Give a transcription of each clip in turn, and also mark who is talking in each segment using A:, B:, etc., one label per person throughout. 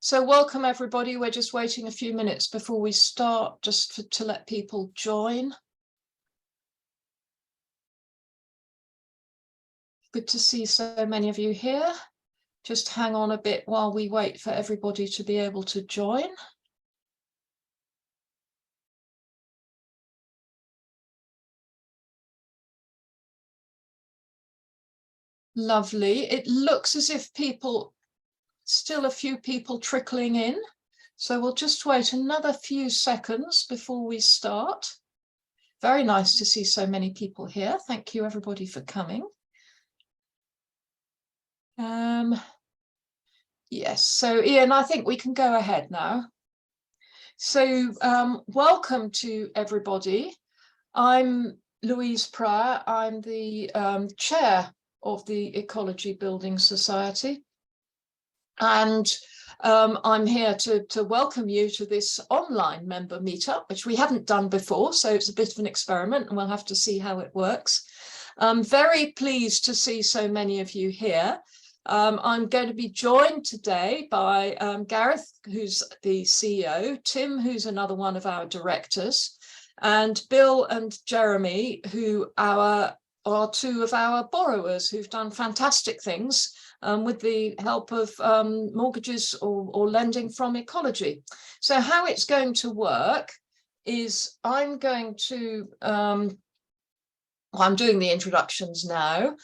A: So welcome everybody. We're just waiting a few minutes before we start, to let people join. Good to see so many of you here. Just hang on a bit while we wait for everybody to be able to join. Lovely. It looks as if still a few people trickling in. So we'll just wait another few seconds before we start. Very nice to see so many people here. Thank you everybody for coming. Yes, so Ian, I think we can go ahead now. So welcome to everybody. I'm Louise Pryor. I'm the chair of the Ecology Building Society. And I'm here to welcome you to this online member meetup, which we haven't done before. So it's a bit of an experiment and we'll have to see how it works. I'm very pleased to see so many of you here. I'm going to be joined today by Gareth, who's the CEO, Tim, who's another one of our directors, and Bill and Jeremy, who are two of our borrowers who've done fantastic things with the help of mortgages or lending from Ecology. So how it's going to work is I'm doing the introductions now.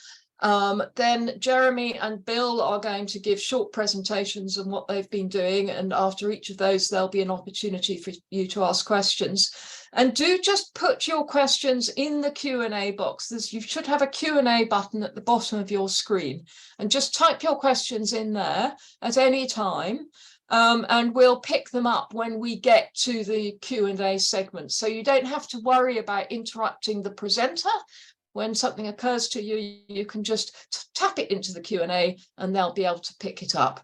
A: Then Jeremy and Bill are going to give short presentations on what they've been doing, and after each of those there'll be an opportunity for you to ask questions. And do just put your questions in the Q&A box. You should have a Q&A button at the bottom of your screen, and just type your questions in there at any time, and we'll pick them up when we get to the Q&A segment. So you don't have to worry about interrupting the presenter. When something occurs to you, you can just tap it into the Q&A and they'll be able to pick it up.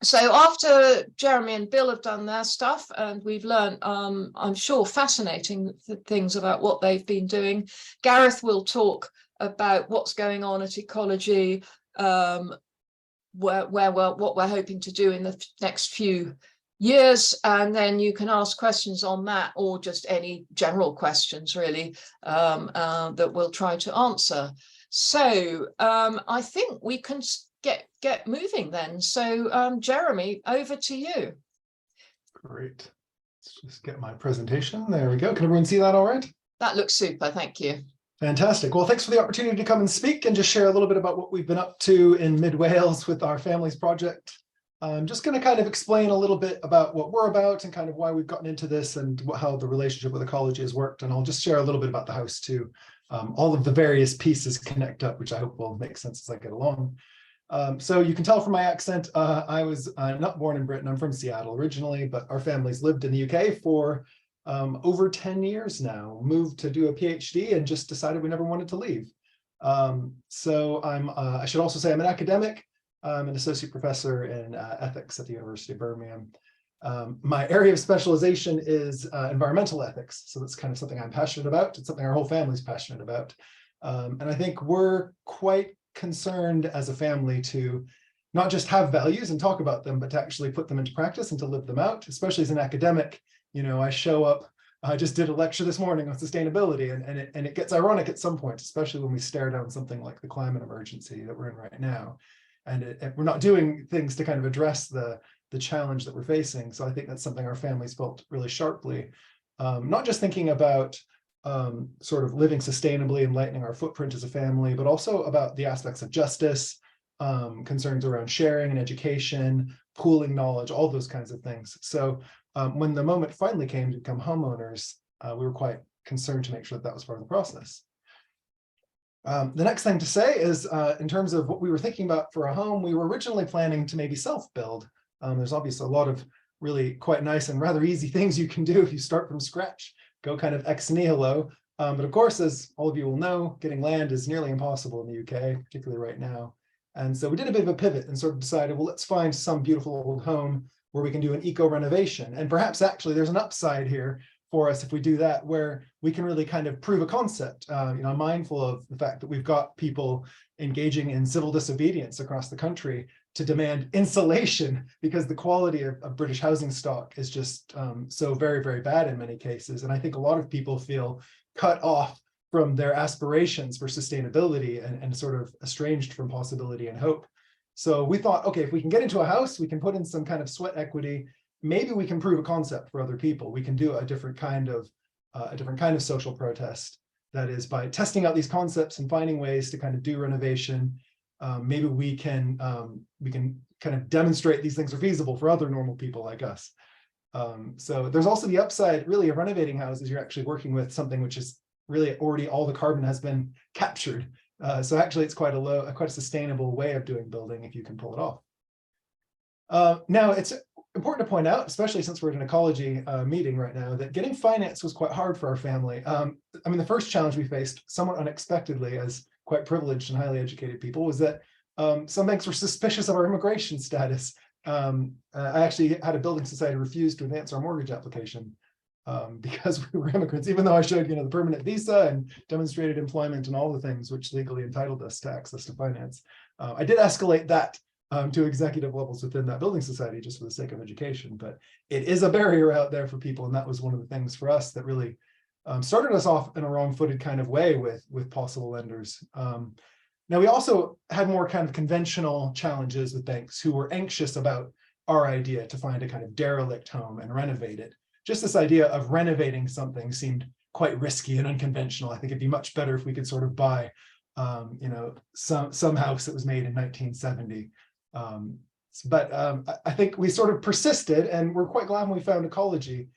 A: So after Jeremy and Bill have done their stuff, and we've learned, I'm sure, fascinating things about what they've been doing, Gareth will talk about what's going on at Ecology, what we're hoping to do in the next few years, and then you can ask questions on that, or just any general questions really that we'll try to answer. So I think we can get moving then. So Jeremy, over to you.
B: Great. Let's just get my presentation. There we go. Can everyone see that all right?
A: That looks super. Thank you.
B: Fantastic. Well, thanks for the opportunity to come and speak and just share a little bit about what we've been up to in Mid Wales with our Families Project. I'm just going to kind of explain a little bit about what we're about and kind of why we've gotten into this and how the relationship with Ecology has worked. And I'll just share a little bit about the house too. All of the various pieces connect up, which I hope will make sense as I get along. So you can tell from my accent, I'm not born in Britain. I'm from Seattle originally, but our family's lived in the UK for over 10 years now, moved to do a PhD and just decided we never wanted to leave. So I should also say I'm an academic. I'm an associate professor in ethics at the University of Birmingham. My area of specialization is environmental ethics. So that's kind of something I'm passionate about. It's something our whole family's passionate about. And I think we're quite concerned as a family to not just have values and talk about them, but to actually put them into practice and to live them out, especially as an academic. You know, I show up, I just did a lecture this morning on sustainability, and it gets ironic at some point, especially when we stare down something like the climate emergency that we're in right now. And we're not doing things to kind of address the challenge that we're facing. So I think that's something our families felt really sharply, not just thinking about sort of living sustainably and lightening our footprint as a family, but also about the aspects of justice, concerns around sharing and education, pooling knowledge, all those kinds of things. So when the moment finally came to become homeowners, we were quite concerned to make sure that that was part of the process. The next thing to say is in terms of what we were thinking about for a home, we were originally planning to maybe self-build. There's obviously a lot of really quite nice and rather easy things you can do if you start from scratch, go kind of ex nihilo. But of course, as all of you will know, getting land is nearly impossible in the UK, particularly right now. And so we did a bit of a pivot and sort of decided, well, let's find some beautiful old home where we can do an eco renovation. And perhaps actually there's an upside here for us if we do that, where we can really kind of prove a concept. I'm mindful of the fact that we've got people engaging in civil disobedience across the country. to demand insulation because the quality of British housing stock is just so very, very bad in many cases. And I think a lot of people feel cut off from their aspirations for sustainability and sort of estranged from possibility and hope. So we thought, okay, if we can get into a house, we can put in some kind of sweat equity. Maybe we can prove a concept for other people. We can do a different kind of social protest. That is by testing out these concepts and finding ways to kind of do renovation. Maybe we can kind of demonstrate these things are feasible for other normal people like us. So there's also the upside really of renovating houses. You're actually working with something which is really already all the carbon has been captured. So actually it's quite a sustainable way of doing building if you can pull it off. Now it's important to point out, especially since we're at an ecology meeting right now, that getting finance was quite hard for our family. I mean, the first challenge we faced somewhat unexpectedly as quite privileged and highly educated people was that some banks were suspicious of our immigration status. I actually had a building society refuse to advance our mortgage application because we were immigrants, even though I showed, the permanent visa and demonstrated employment and all the things which legally entitled us to access to finance. I did escalate that to executive levels within that building society just for the sake of education, but it is a barrier out there for people, and that was one of the things for us that really started us off in a wrong-footed kind of way with possible lenders. Now we also had more kind of conventional challenges with banks who were anxious about our idea to find a kind of derelict home and renovate it. Just this idea of renovating something seemed quite risky and unconventional. I think it'd be much better if we could sort of buy, some house that was made in 1970. But I think we sort of persisted, and we're quite glad when we found ecology,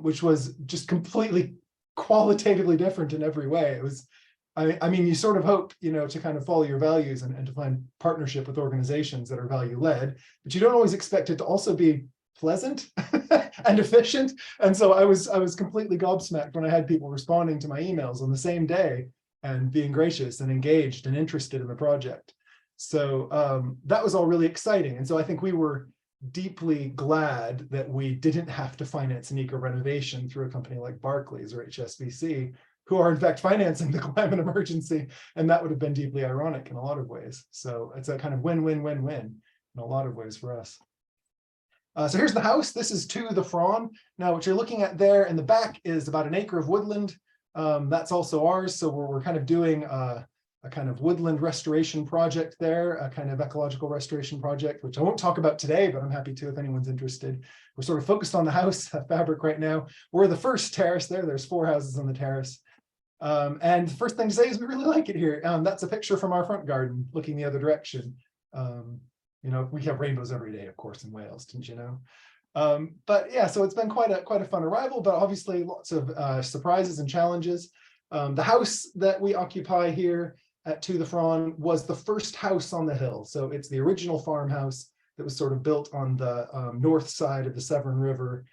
B: which was just completely qualitatively different in every way. It was, I mean, you sort of hope, to kind of follow your values and to find partnership with organizations that are value-led, but you don't always expect it to also be pleasant and efficient. And so I was completely gobsmacked when I had people responding to my emails on the same day and being gracious and engaged and interested in the project. So that was all really exciting. And so I think we were deeply glad that we didn't have to finance an eco-renovation through a company like Barclays or HSBC, who are in fact financing the climate emergency. And that would have been deeply ironic in a lot of ways. So it's a kind of win-win-win-win in a lot of ways for us. So here's the house. This is To the Frond. Now, what you're looking at there in the back is about an acre of woodland. That's also ours. So we're kind of doing a kind of woodland restoration project there, a kind of ecological restoration project, which I won't talk about today, but I'm happy to if anyone's interested. We're sort of focused on the house fabric right now. We're the first terrace there. There's 4 houses on the terrace. And the first thing to say is we really like it here. That's a picture from our front garden looking the other direction. We have rainbows every day, of course, in Wales, didn't you know? But yeah, so it's been quite a fun arrival, but obviously lots of surprises and challenges. The house that we occupy here at To the Frond was the first house on the hill. So it's the original farmhouse that was sort of built on the north side of the Severn River,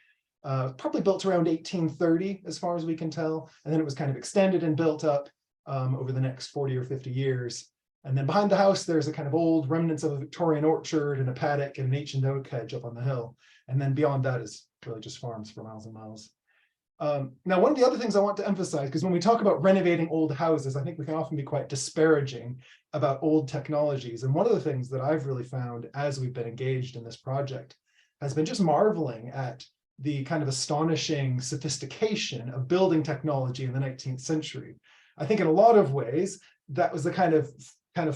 B: probably built around 1830, as far as we can tell. And then it was kind of extended and built up over the next 40 or 50 years. And then behind the house, there's a kind of old remnants of a Victorian orchard and a paddock and an ancient oak hedge up on the hill. And then beyond that is really just farms for miles and miles. Now, one of the other things I want to emphasize, because when we talk about renovating old houses, I think we can often be quite disparaging about old technologies. And one of the things that I've really found as we've been engaged in this project has been just marveling at the kind of astonishing sophistication of building technology in the 19th century. I think in a lot of ways, that was the kind of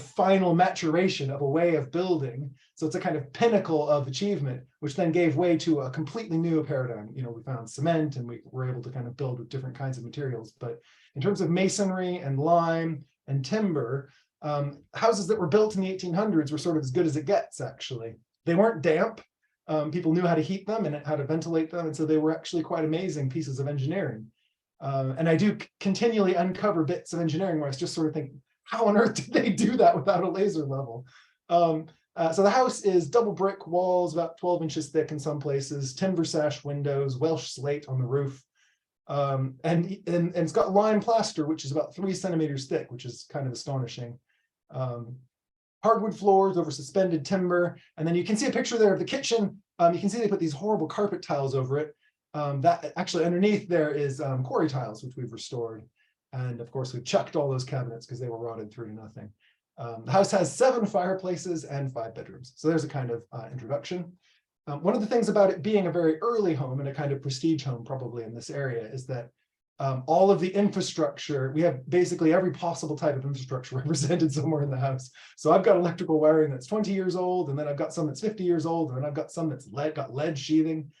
B: final maturation of a way of building. So it's a kind of pinnacle of achievement, which then gave way to a completely new paradigm. We found cement and we were able to kind of build with different kinds of materials. But in terms of masonry and lime and timber, houses that were built in the 1800s were sort of as good as it gets, actually. They weren't damp. People knew how to heat them and how to ventilate them. And so they were actually quite amazing pieces of engineering. And I do continually uncover bits of engineering where I just sort of think, how on earth did they do that without a laser level? So the house is double brick walls, about 12 inches thick in some places, timber sash windows, Welsh slate on the roof. And it's got lime plaster, which is about 3 centimeters thick, which is kind of astonishing. Hardwood floors over suspended timber. And then you can see a picture there of the kitchen. You can see they put these horrible carpet tiles over it. That actually underneath there is quarry tiles, which we've restored. And of course, we've chucked all those cabinets because they were rotted through to nothing. The house has 7 fireplaces and 5 bedrooms. So there's a kind of introduction. One of the things about it being a very early home and a kind of prestige home probably in this area is that all of the infrastructure, we have basically every possible type of infrastructure represented somewhere in the house. So I've got electrical wiring that's 20 years old, and then I've got some that's 50 years old, and then I've got some that's got lead sheathing.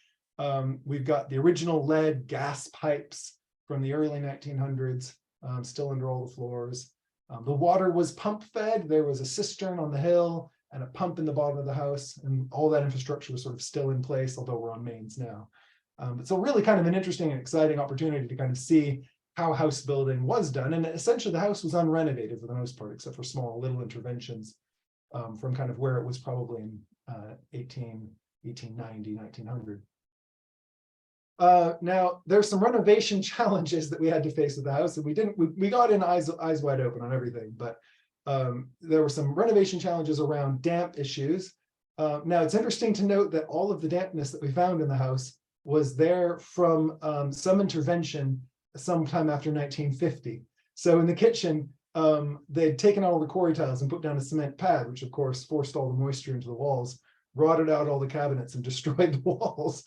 B: We've got the original lead gas pipes from the early 1900s, still under all the floors. The water was pump fed. There was a cistern on the hill and a pump in the bottom of the house, and all that infrastructure was sort of still in place, although we're on mains now. But so really kind of an interesting and exciting opportunity to kind of see how house building was done. And essentially the house was unrenovated for the most part, except for small little interventions from kind of where it was probably in 1890, 1900. Now there's some renovation challenges that we had to face with the house, and we got in eyes wide open on everything, but there were some renovation challenges around damp issues. Now it's interesting to note that all of the dampness that we found in the house was there from some intervention sometime after 1950. So in the kitchen, they'd taken out all the quarry tiles and put down a cement pad, which of course forced all the moisture into the walls, rotted out all the cabinets and destroyed the walls.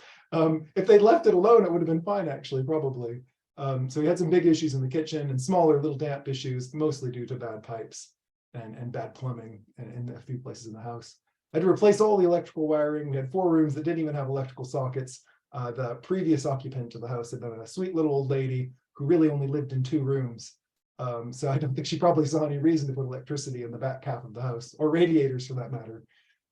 B: If they'd left it alone, it would have been fine, actually, probably. So we had some big issues in the kitchen and smaller little damp issues, mostly due to bad pipes and bad plumbing in a few places in the house. I had to replace all the electrical wiring. We had 4 rooms that didn't even have electrical sockets. The previous occupant of the house had been a sweet little old lady who really only lived in 2 rooms. So I don't think she probably saw any reason to put electricity in the back half of the house, or radiators for that matter.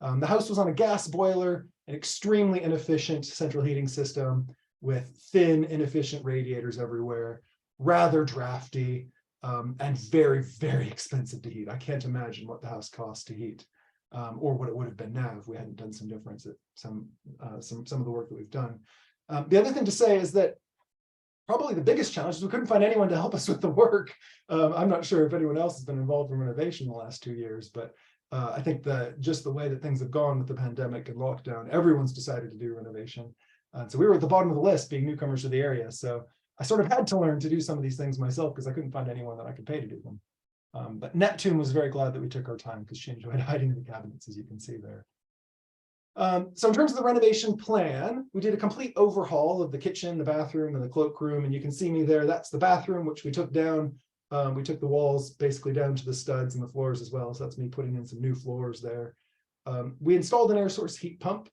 B: The house was on a gas boiler, an extremely inefficient central heating system with thin, inefficient radiators everywhere, rather drafty, and very, very expensive to heat. I can't imagine what the house cost to heat, or what it would have been now if we hadn't done some difference at some of the work that we've done. The other thing to say is that probably the biggest challenge is we couldn't find anyone to help us with the work. I'm not sure if anyone else has been involved in renovation in the last 2 years, but I think that just the way that things have gone with the pandemic and lockdown, everyone's decided to do renovation. So we were at the bottom of the list being newcomers to the area. So I sort of had to learn to do some of these things myself because I couldn't find anyone that I could pay to do them. But Neptune was very glad that we took our time because she enjoyed hiding in the cabinets, as you can see there. So in terms of the renovation plan, we did a complete overhaul of the kitchen, the bathroom, and the cloakroom. And you can see me there. That's the bathroom, which we took down. We took the walls basically down to the studs and the floors as well. So that's me putting in some new floors there. We installed an air source heat pump.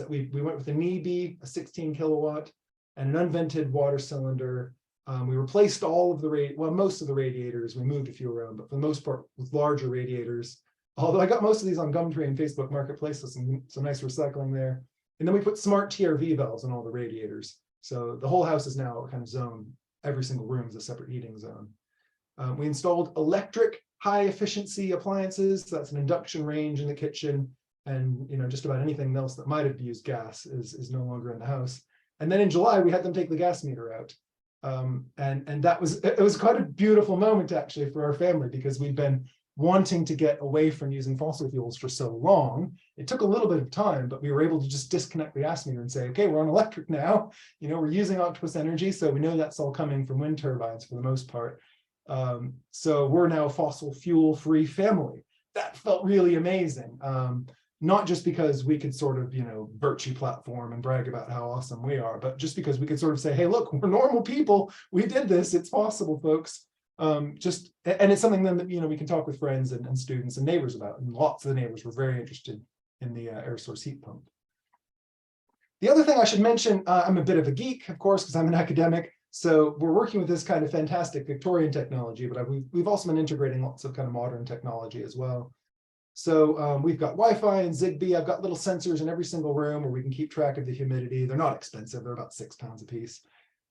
B: We went with a NEBE, a 16 kilowatt, and an unvented water cylinder. We replaced all of the most of the radiators. We moved a few around, but for the most part with larger radiators. Although I got most of these on Gumtree and Facebook Marketplace, so some nice recycling there. And then we put smart TRV valves on all the radiators. So the whole house is now kind of zoned. Every single room is a separate heating zone. We installed electric high efficiency appliances. So that's an induction range in the kitchen. And just about anything else that might have used gas is no longer in the house. And then in July, we had them take the gas meter out. And it was quite a beautiful moment actually for our family because we'd been wanting to get away from using fossil fuels for so long. It took a little bit of time, but we were able to just disconnect the gas meter and say, okay, we're on electric now. We're using Octopus energy, so we know that's all coming from wind turbines for the most part. So we're now a fossil fuel free family. That felt really amazing. Not just because we could sort of, virtue platform and brag about how awesome we are, but just because we could sort of say, hey, look, we're normal people. We did this. It's possible, folks. And it's something then that, we can talk with friends and students and neighbors about. And lots of the neighbors were very interested in the air source heat pump. The other thing I should mention, I'm a bit of a geek, of course, because I'm an academic. So we're working with this kind of fantastic Victorian technology, but we've also been integrating lots of kind of modern technology as well. So we've got Wi-Fi and Zigbee. I've got little sensors in every single room where we can keep track of the humidity. They're not expensive. They're about £6 a piece.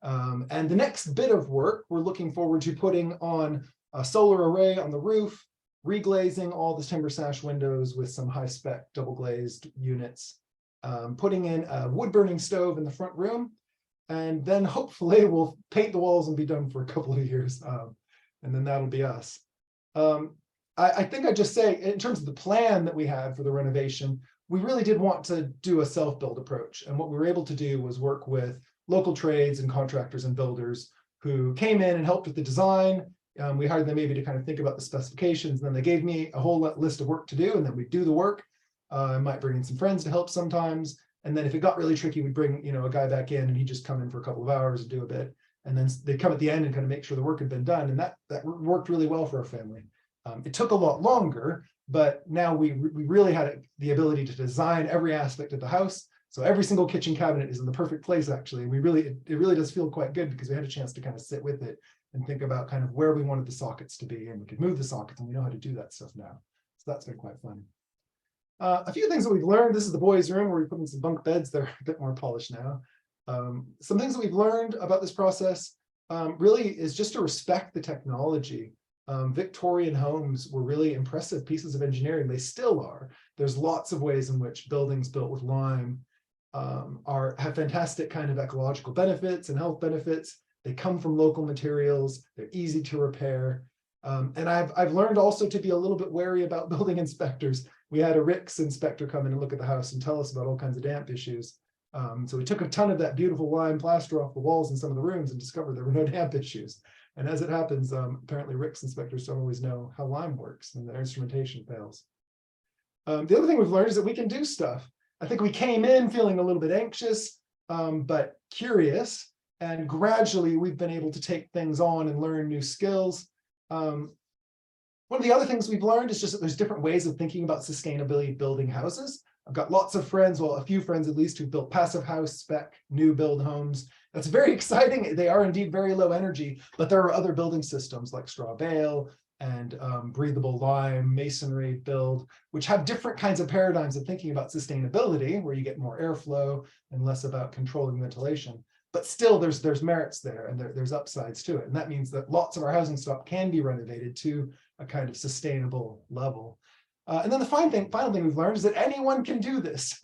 B: And the next bit of work, we're looking forward to putting on a solar array on the roof, reglazing all the timber sash windows with some high-spec double-glazed units, putting in a wood-burning stove in the front room, and then hopefully we'll paint the walls and be done for a couple of years, and then that'll be us. I think I'd just say, in terms of the plan that we had for the renovation, we really did want to do a self-build approach. And what we were able to do was work with local trades and contractors and builders who came in and helped with the design, We hired them maybe to kind of think about the specifications. And then they gave me a whole list of work to do, and then we'd do the work. I might bring in some friends to help sometimes. And then if it got really tricky, we'd bring, a guy back in, and he'd just come in for a couple of hours and do a bit. And then they'd come at the end and kind of make sure the work had been done. And that worked really well for our family. It took a lot longer, but now we really had the ability to design every aspect of the house. So every single kitchen cabinet is in the perfect place, actually. And it really does feel quite good, because we had a chance to kind of sit with it and think about kind of where we wanted the sockets to be, and we could move the sockets, and we know how to do that stuff now. So that's been quite fun. A few things that we've learned. This is the boys' room where we put in some bunk beds. They're a bit more polished now. Some things that we've learned about this process really is just to respect the technology. Victorian homes were really impressive pieces of engineering. They still are. There's lots of ways in which buildings built with lime have fantastic kind of ecological benefits and health benefits. They come from local materials. They're easy to repair. And I've learned also to be a little bit wary about building inspectors. We had a RICS inspector come in and look at the house and tell us about all kinds of damp issues. So we took a ton of that beautiful lime plaster off the walls in some of the rooms and discovered there were no damp issues. And as it happens, apparently RICS inspectors don't always know how lime works, and their instrumentation fails. The other thing we've learned is that we can do stuff. I think we came in feeling a little bit anxious, but curious, and gradually we've been able to take things on and learn new skills. One of the other things we've learned is just that there's different ways of thinking about sustainability building houses. I've got lots of friends, well, a few friends at least, who've built passive house spec new build homes. That's very exciting. They are indeed very low energy, but there are other building systems like straw bale and breathable lime masonry build, which have different kinds of paradigms of thinking about sustainability, where you get more airflow and less about controlling ventilation. But still, there's merits there, and there's upsides to it. And that means that lots of our housing stock can be renovated to a kind of sustainable level. And then the final thing we've learned is that anyone can do this.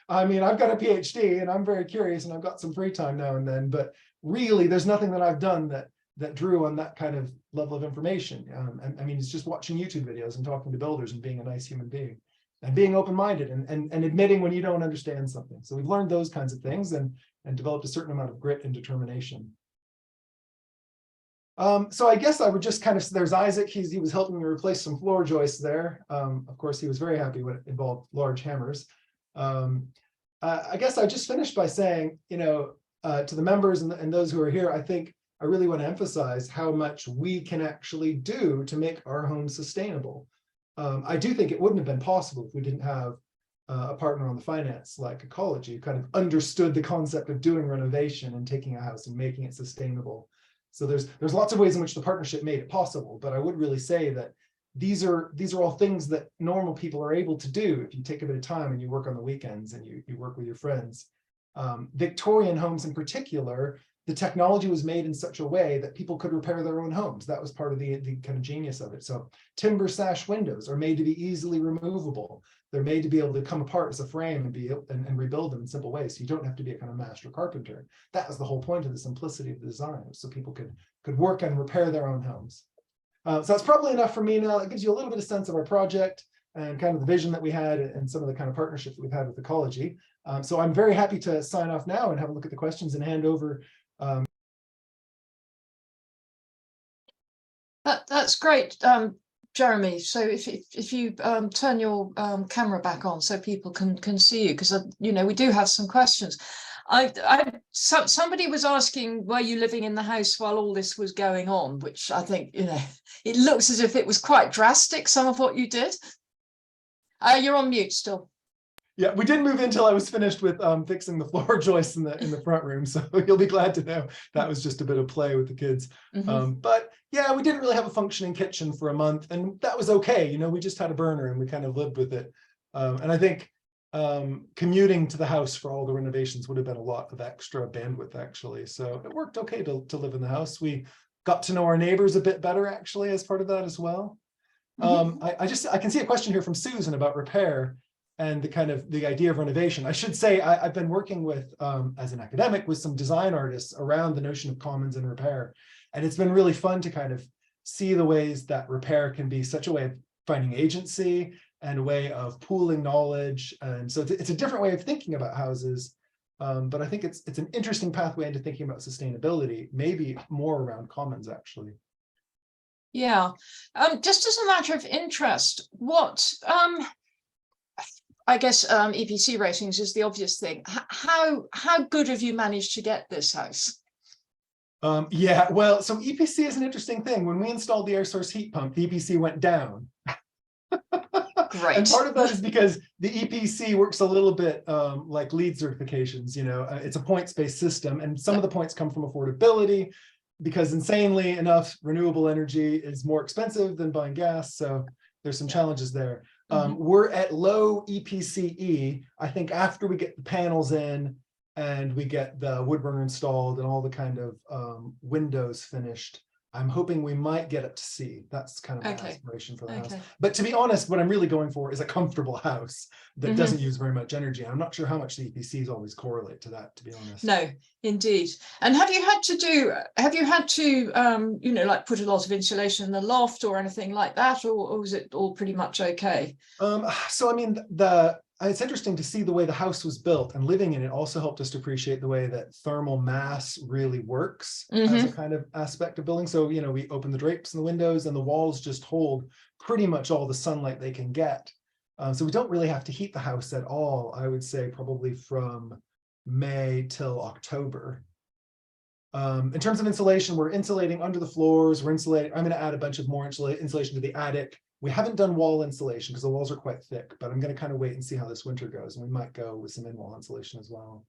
B: I mean, I've got a PhD and I'm very curious, and I've got some free time now and then, but really there's nothing that I've done that drew on that kind of level of information. I mean, it's just watching YouTube videos and talking to builders and being a nice human being and being open-minded and admitting when you don't understand something. So we've learned those kinds of things and developed a certain amount of grit and determination. So I guess I would just kind of, there's Isaac, he was helping me replace some floor joists there. Of course, he was very happy when it involved large hammers. I guess I just finished by saying, to the members and those who are here, I think I really want to emphasize how much we can actually do to make our homes sustainable. I do think it wouldn't have been possible if we didn't have a partner on the finance like Ecology, who kind of understood the concept of doing renovation and taking a house and making it sustainable. So there's lots of ways in which the partnership made it possible, but I would really say that these are all things that normal people are able to do if you take a bit of time and you work on the weekends and you work with your friends. Victorian homes in particular, the technology was made in such a way that people could repair their own homes. That was part of the kind of genius of it. So timber sash windows are made to be easily removable. They're made to be able to come apart as a frame and rebuild them in simple ways. So you don't have to be a kind of master carpenter. That was the whole point of the simplicity of the design, so people could work and repair their own homes. So that's probably enough for me now. It gives you a little bit of sense of our project and kind of the vision that we had and some of the kind of partnerships that we've had with Ecology. So I'm very happy to sign off now and have a look at the questions and hand over.
A: That's great, Jeremy. So if you turn your camera back on so people can see you, because we do have some questions. Somebody was asking, were you living in the house while all this was going on? Which I think it looks as if it was quite drastic, some of what you did. You're on mute still.
B: Yeah, we didn't move in until I was finished with fixing the floor joists in the front room. So you'll be glad to know that was just a bit of play with the kids. Mm-hmm. But yeah, we didn't really have a functioning kitchen for a month, and that was okay. We just had a burner and we kind of lived with it. And I think commuting to the house for all the renovations would have been a lot of extra bandwidth, actually. So it worked okay to live in the house. We got to know our neighbors a bit better, actually, as part of that as well. Mm-hmm. I can see a question here from Susan about repair and the idea of renovation. I should say I've been working with, as an academic, with some design artists around the notion of commons and repair. And it's been really fun to kind of see the ways that repair can be such a way of finding agency and a way of pooling knowledge. And so it's a different way of thinking about houses. But I think it's an interesting pathway into thinking about sustainability, maybe more around commons, actually.
A: Yeah. Just as a matter of interest, what I guess EPC ratings is the obvious thing. How good have you managed to get this house?
B: Yeah, well, so EPC is an interesting thing. When we installed the air source heat pump, the EPC went down.
A: Great.
B: And part of that is because the EPC works a little bit like LEED certifications. It's a points-based system, and some of the points come from affordability, because insanely enough, renewable energy is more expensive than buying gas. So there's some challenges there. We're at low EPCE. I think after we get the panels in and we get the wood burner installed and all the kind of windows finished, I'm hoping we might get up to C. That's kind of my aspiration for the house. But to be honest, what I'm really going for is a comfortable house that doesn't use very much energy. I'm not sure how much the EPCs always correlate to that, to be honest.
A: No, indeed. And have you had to, like put a lot of insulation in the loft or anything like that, or was it all pretty much okay?
B: So I mean, it's interesting to see the way the house was built, and living in it also helped us to appreciate the way that thermal mass really works as a kind of aspect of building. So, we open the drapes and the windows, and the walls just hold pretty much all the sunlight they can get. So we don't really have to heat the house at all, I would say probably from May till October. In terms of insulation, we're insulating under the floors, we're insulating, I'm going to add a bunch of more insulation to the attic. We haven't done wall insulation because the walls are quite thick, but I'm going to kind of wait and see how this winter goes, and we might go with some in-wall insulation as well.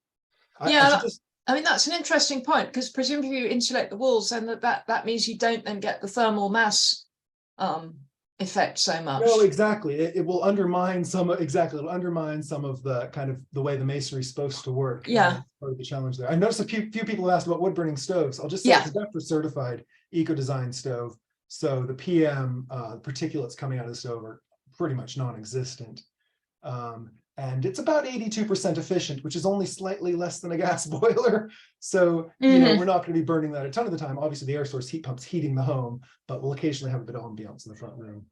A: I mean, that's an interesting point, because presumably you insulate the walls, and that means you don't then get the thermal mass effect so much.
B: No, exactly. It will undermine it'll undermine some of the kind of the way the masonry is supposed to work.
A: Yeah.
B: Part of the challenge there. I noticed a few people have asked about wood burning stoves. I'll just say it's a DEFRA certified eco-design stove. So the PM particulates coming out of the stove are pretty much non-existent. And it's about 82% efficient, which is only slightly less than a gas boiler. So, we're not going to be burning that a ton of the time. Obviously, the air source heat pump's heating the home, but we'll occasionally have a bit of ambiance in the front room.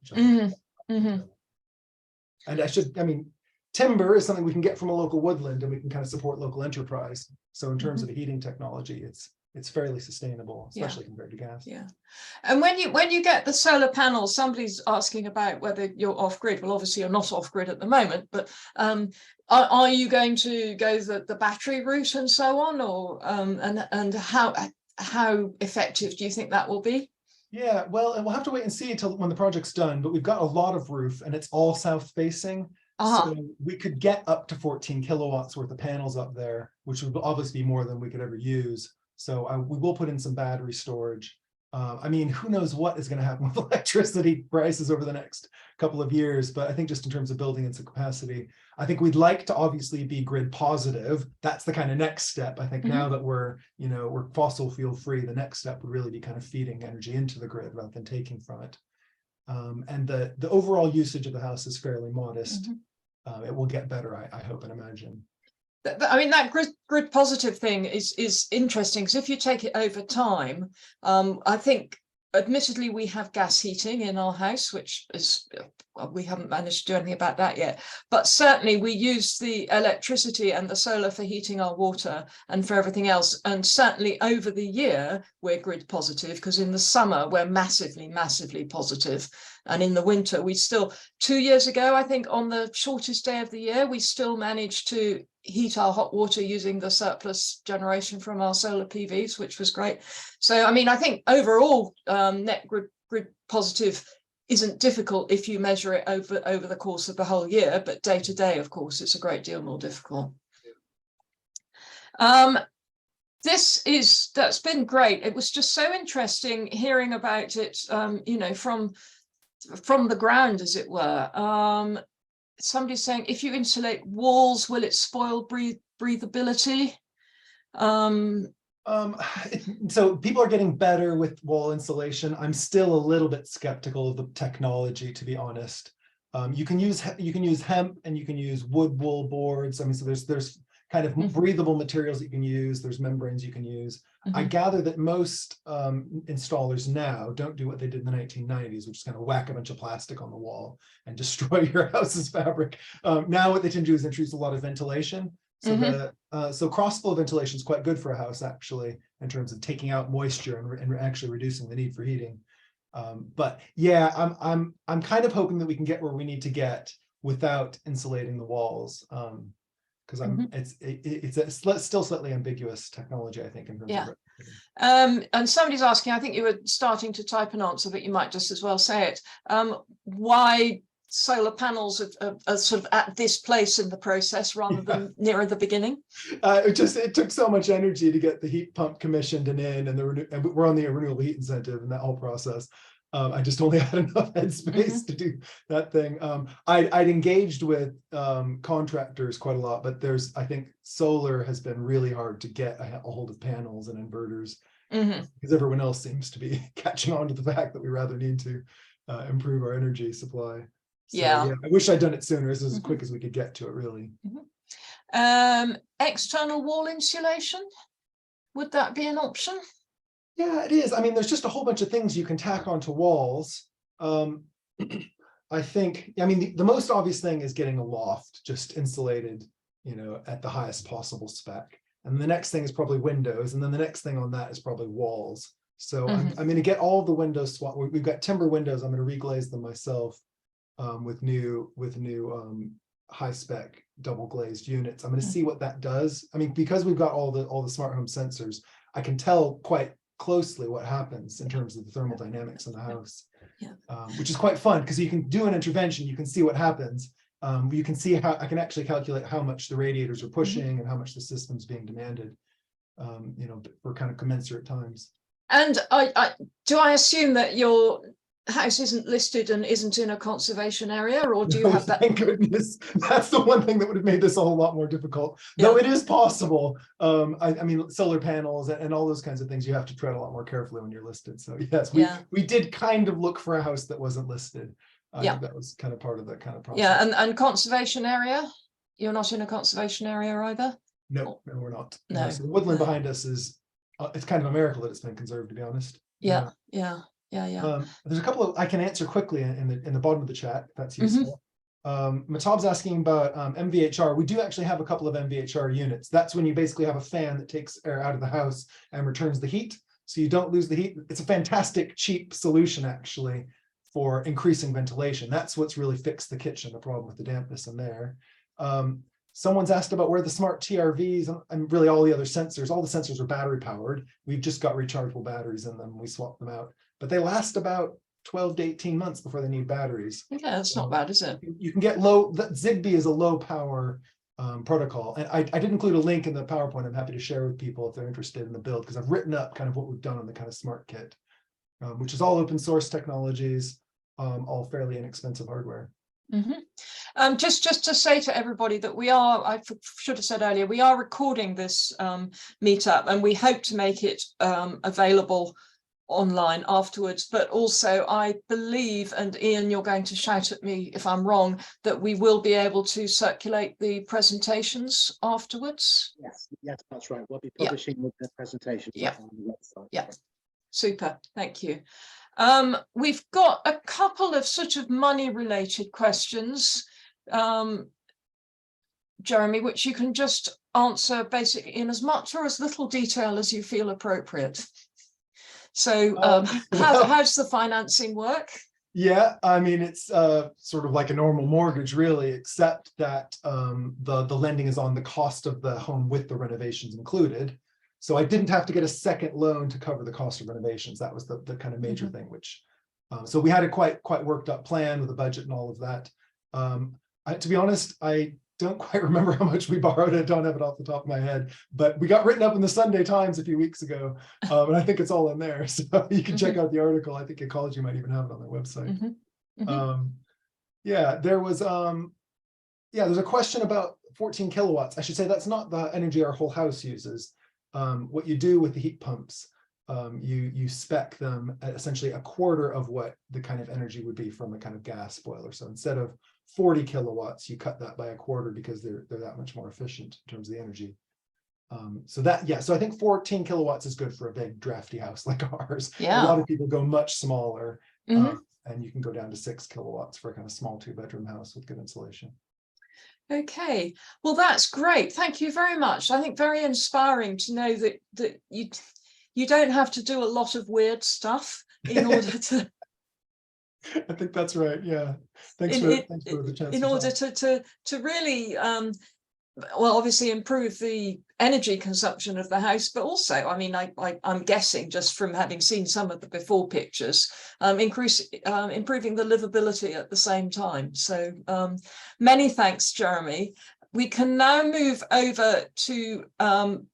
B: And timber is something we can get from a local woodland, and we can kind of support local enterprise. So in terms of the heating technology, it's fairly sustainable, especially compared to gas.
A: Yeah. And when you get the solar panels, somebody's asking about whether you're off grid. Well, obviously you're not off grid at the moment, but are you going to go the battery route and so on, or and how effective do you think that will be?
B: Yeah, well, and we'll have to wait and see until when the project's done, but we've got a lot of roof and it's all south facing. So we could get up to 14 kilowatts worth of panels up there, which would obviously be more than we could ever use. So we will put in some battery storage. Who knows what is going to happen with electricity prices over the next couple of years, but I think just in terms of building its capacity, I think we'd like to obviously be grid positive. That's the kind of next step. I think now that we're fossil fuel free, the next step would really be kind of feeding energy into the grid rather than taking from it. And the overall usage of the house is fairly modest. It will get better, I hope and imagine.
A: I mean, that grid positive thing is interesting, because if you take it over time, I think admittedly we have gas heating in our house, which is, we haven't managed to do anything about that yet, but certainly we use the electricity and the solar for heating our water and for everything else. And certainly over the year we're grid positive, because in the summer we're massively positive, and in the winter we still, 2 years ago I think, on the shortest day of the year, we still managed to heat our hot water using the surplus generation from our solar PVs, which was great. So I mean, I think overall net grid positive isn't difficult if you measure it over the course of the whole year, but day to day, of course, it's a great deal more difficult. That's been great. It was just so interesting hearing about it, from the ground, as it were. Somebody's saying, if you insulate walls, will it spoil breathability?
B: So people are getting better with wall insulation. I'm still a little bit skeptical of the technology, to be honest. You can use hemp, and you can use wood wool boards. I mean, so there's kind of breathable materials that you can use. There's membranes you can use. I gather that most installers now don't do what they did in the 1990s, which is kind of whack a bunch of plastic on the wall and destroy your house's fabric. Now what they tend to do is introduce a lot of ventilation. So so cross-flow ventilation is quite good for a house, actually, in terms of taking out moisture and actually reducing the need for heating. But yeah, I'm kind of hoping that we can get where we need to get without insulating the walls. Because it's still slightly ambiguous technology, I think, in terms of it.
A: And somebody's asking, I think you were starting to type an answer, but you might just as well say it. Why solar panels are sort of at this place in the process rather than nearer the beginning?
B: It took so much energy to get the heat pump commissioned and and we're on the renewable heat incentive and that whole process. I just only had enough headspace to do that thing. I'd engaged with contractors quite a lot, but I think solar has been really hard to get a hold of panels and inverters, because everyone else seems to be catching on to the fact that we rather need to improve our energy supply. So, yeah, I wish I'd done it sooner. This is as quick as we could get to it, really.
A: External wall insulation, would that be an option?
B: Yeah, it is. I mean, there's just a whole bunch of things you can tack onto walls. I think, I mean, the most obvious thing is getting a loft just insulated, at the highest possible spec. And the next thing is probably windows. And then the next thing on that is probably walls. So I'm going to get all the windows swapped. We've got timber windows. I'm going to reglaze them myself with new high spec double glazed units. I'm going to see what that does. I mean, because we've got all the smart home sensors, I can tell quite closely what happens in terms of the thermal dynamics in the house, which is quite fun because you can do an intervention, you can see what happens. You can see how I can actually calculate how much the radiators are pushing and how much the system's being demanded, for kind of commensurate times.
A: And do I assume that your house isn't listed and isn't in a conservation area, or do you have that?
B: Thank goodness. That's the one thing that would have made this a whole lot more difficult. Though it is possible. I mean, solar panels and all those kinds of things, you have to tread a lot more carefully when you're listed. So yes, we did kind of look for a house that wasn't listed. I think that was kind of part of that kind of process.
A: Yeah, and conservation area? You're not in a conservation area either?
B: No, we're not.
A: No.
B: So the woodland behind us is, it's kind of a miracle that it's been conserved, to be honest.
A: Yeah.
B: There's a couple of I can answer quickly in the bottom of the chat, if that's useful. Matab's asking about MVHR. We do actually have a couple of MVHR units. That's when you basically have a fan that takes air out of the house and returns the heat, so you don't lose the heat. It's a fantastic, cheap solution actually for increasing ventilation. That's what's really fixed the kitchen, the problem with the dampness in there. Someone's asked about where the smart TRVs and really all the other sensors. All the sensors are battery powered. We've just got rechargeable batteries in them. We swap them out, but they last about 12 to 18 months before they need batteries.
A: Yeah, that's not bad, is it?
B: You can get low. Zigbee is a low power protocol, and I did include a link in the PowerPoint. I'm happy to share with people if they're interested in the build, because I've written up kind of what we've done on the kind of smart kit, which is all open source technologies, all fairly inexpensive hardware.
A: Just to say to everybody that I should have said earlier, we are recording this meetup, and we hope to make it available online afterwards. But also I believe, and Ian, you're going to shout at me if I'm wrong, that we will be able to circulate the presentations afterwards.
C: Yes, that's right. We'll be publishing with the presentations on the website.
A: Yeah, super, thank you. We've got a couple of sort of money related questions, Jeremy, which you can just answer basically in as much or as little detail as you feel appropriate. So how does the financing work?
B: Yeah, I mean, it's sort of like a normal mortgage, really, except that the lending is on the cost of the home with the renovations included. So I didn't have to get a second loan to cover the cost of renovations. That was the kind of major thing, which, so we had a quite worked up plan with a budget and all of that. To be honest, I don't quite remember how much we borrowed. I don't have it off the top of my head, but we got written up in the Sunday Times a few weeks ago, and I think it's all in there. So you can check out the article. I think Ecology might even have it on their website. Yeah, there was, there's a question about 14 kilowatts. I should say that's not the energy our whole house uses. What you do with the heat pumps, you spec them at essentially a quarter of what the kind of energy would be from a kind of gas boiler. So instead of 40 kilowatts, you cut that by a quarter because they're that much more efficient in terms of the energy. So I think 14 kilowatts is good for a big drafty house like ours.
A: Yeah.
B: A lot of people go much smaller, and you can go down to 6 kilowatts for a kind of small 2-bedroom house with good insulation.
A: Okay, well, that's great. Thank you very much. I think very inspiring to know that you don't have to do a lot of weird stuff in order to
B: I think that's right. Yeah. Thanks for the chance.
A: In order to really, well, obviously improve the energy consumption of the house, but also, I mean, I'm guessing just from having seen some of the before pictures, improving the livability at the same time. So many thanks, Jeremy. We can now move over to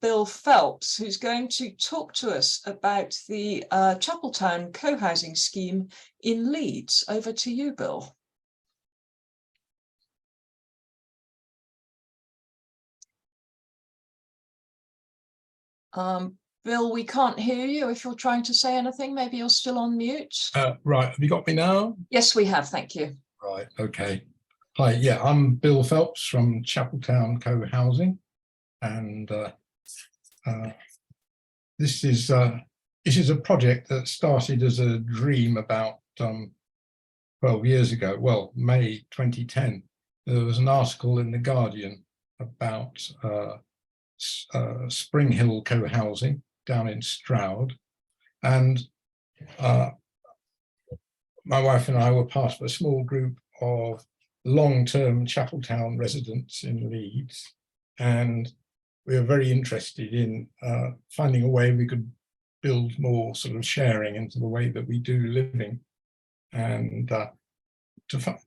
A: Bill Phelps, who's going to talk to us about the Chapeltown co-housing scheme in Leeds. Over to you, Bill. Bill, we can't hear you. If you're trying to say anything, maybe you're still on mute.
D: Right, have you got me now?
A: Yes, we have, thank you.
D: Right, okay. Hi, yeah, I'm Bill Phelps from Chapeltown Co-housing, and this is a project that started as a dream about 12 years ago. Well, May 2010, there was an article in The Guardian about Spring Hill Co-housing down in Stroud, and my wife and I were part of a small group of long-term Chapeltown residents in Leeds, and we were very interested in finding a way we could build more sort of sharing into the way that we do living. And to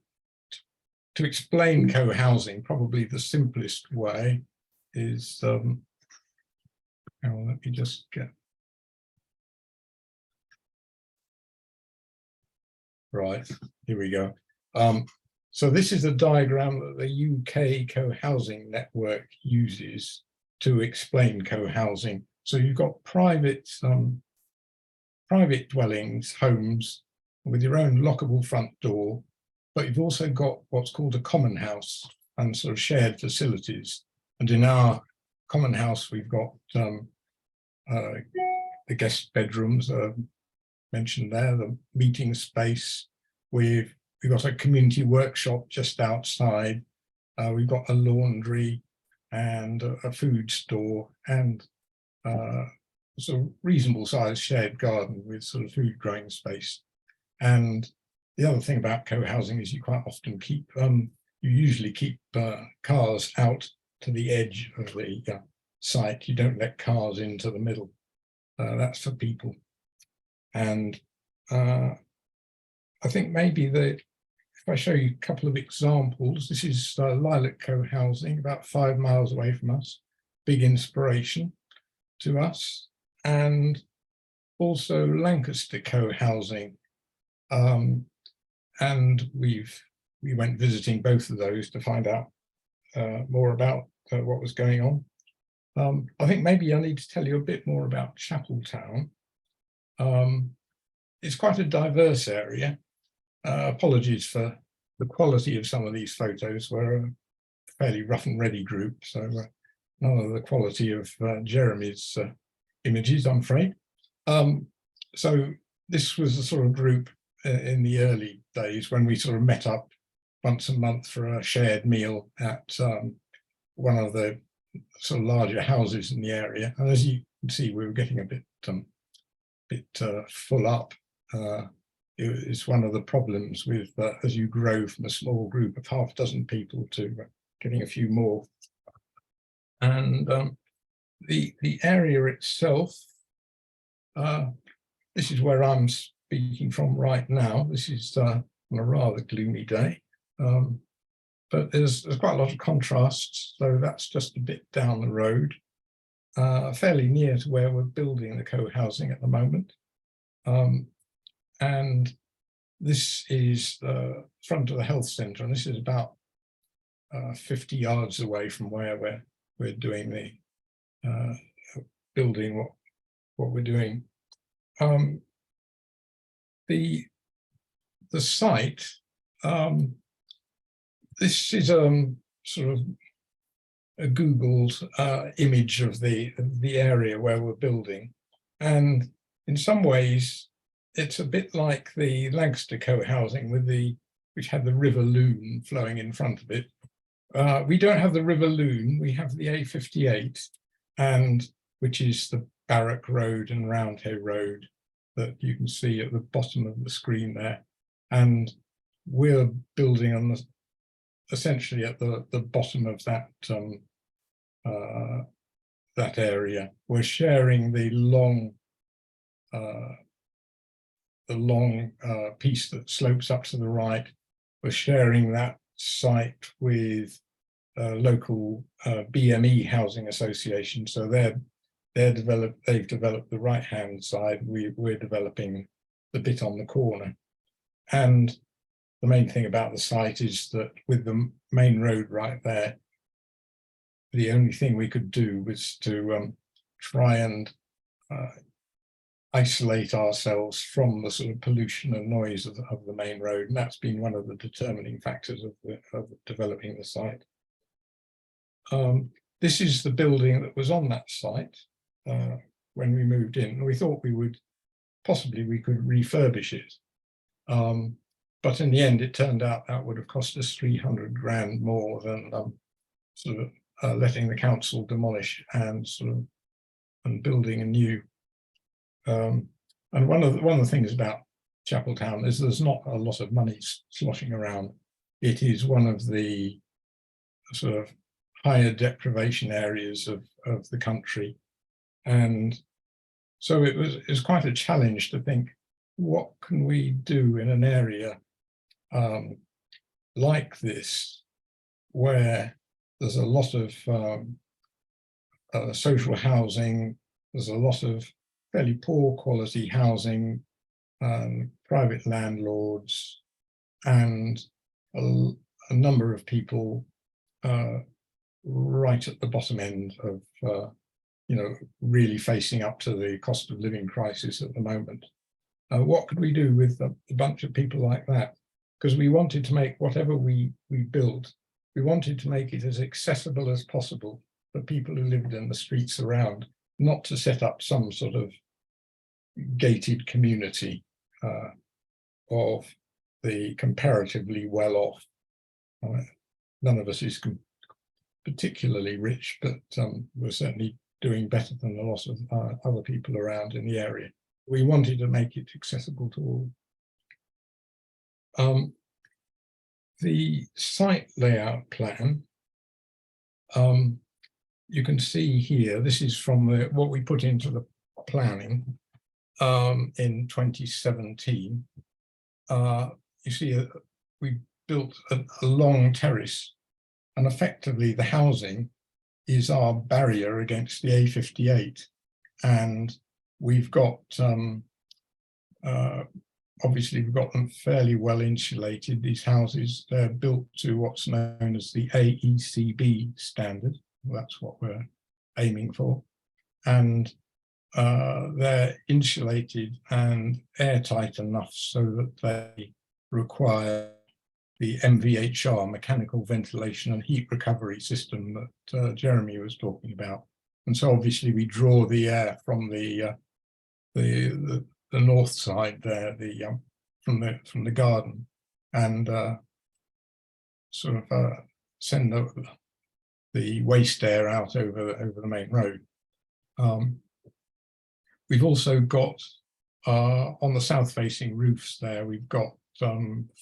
D: explain co-housing, probably the simplest way is, let me just get, right, here we go. So this is a diagram that the UK co-housing network uses to explain co-housing. So you've got private dwellings, homes with your own lockable front door, but you've also got what's called a common house and sort of shared facilities. And in our common house, we've got the guest bedrooms mentioned there, the meeting space. We've got a community workshop just outside. We've got a laundry and a food store and sort of reasonable sized shared garden with sort of food growing space. And the other thing about co-housing is you quite often keep, you usually keep cars out to the edge of the site. You don't let cars into the middle. That's for people. And I think maybe if I show you a couple of examples, this is Lilac Co-housing, about 5 miles away from us, big inspiration to us, and also Lancaster Co-housing. And we went visiting both of those to find out more about what was going on. I think maybe I need to tell you a bit more about Chapeltown. It's quite a diverse area. Apologies for the quality of some of these photos. We're a fairly rough and ready group, so none of the quality of Jeremy's images, I'm afraid. So this was the sort of group in the early days when we sort of met up once a month for a shared meal at one of the sort of larger houses in the area. And as you can see, we were getting a bit full up. It's one of the problems with as you grow from a small group of half a dozen people to getting a few more. And the area itself, this is where I'm speaking from right now. This is on a rather gloomy day, but there's quite a lot of contrasts. So that's just a bit down the road, fairly near to where we're building the co-housing at the moment. And this is the front of the health centre, and this is about 50 yards away from where we're doing the building what we're doing. The site, this is sort of a Googled image of the area where we're building, and in some ways it's a bit like the Lancaster co-housing which had the River Lune flowing in front of it. We don't have the River Lune, we have the A58, and which is the Barrack Road and Roundhay Road that you can see at the bottom of the screen there. and we're building on the essentially at the bottom of that that area. We're sharing the long piece that slopes up to the right. We're sharing that site with local BME housing association. So they've developed the right-hand side. We're developing the bit on the corner. And the main thing about the site is that with the main road right there, the only thing we could do was to try and isolate ourselves from the sort of pollution and noise of the main road. And that's been one of the determining factors of developing the site. This is the building that was on that site when we moved in. We thought we could refurbish it. But in the end, it turned out that would have cost us 300 grand more than letting the council demolish and and building a new. And one of the things about Chapeltown is there's not a lot of money sloshing around. It is one of the sort of higher deprivation areas of the country, and so it was quite a challenge to think, what can we do in an area like this, where there's a lot of social housing, there's a lot of fairly poor quality housing, private landlords, and a number of people right at the bottom end of really facing up to the cost of living crisis at the moment. What could we do with a bunch of people like that? Because we wanted to make whatever we built, we wanted to make it as accessible as possible for people who lived in the streets around, not to set up some sort of gated community of the comparatively well-off. None of us is particularly rich, but we're certainly doing better than a lot of other people around in the area. We wanted to make it accessible to all. The site layout plan, you can see here, this is from what we put into the planning in 2017. You see, we built a long terrace, and effectively the housing is our barrier against the A58. And we've got, obviously we've got them fairly well insulated, these houses. They're built to what's known as the AECB standard. That's what we're aiming for. And they're insulated and airtight enough so that they require the MVHR, mechanical ventilation and heat recovery system that Jeremy was talking about. And so obviously we draw the air from the north side there, from the garden, and send the waste air out over the main road. We've also got on the south-facing roofs there, we've got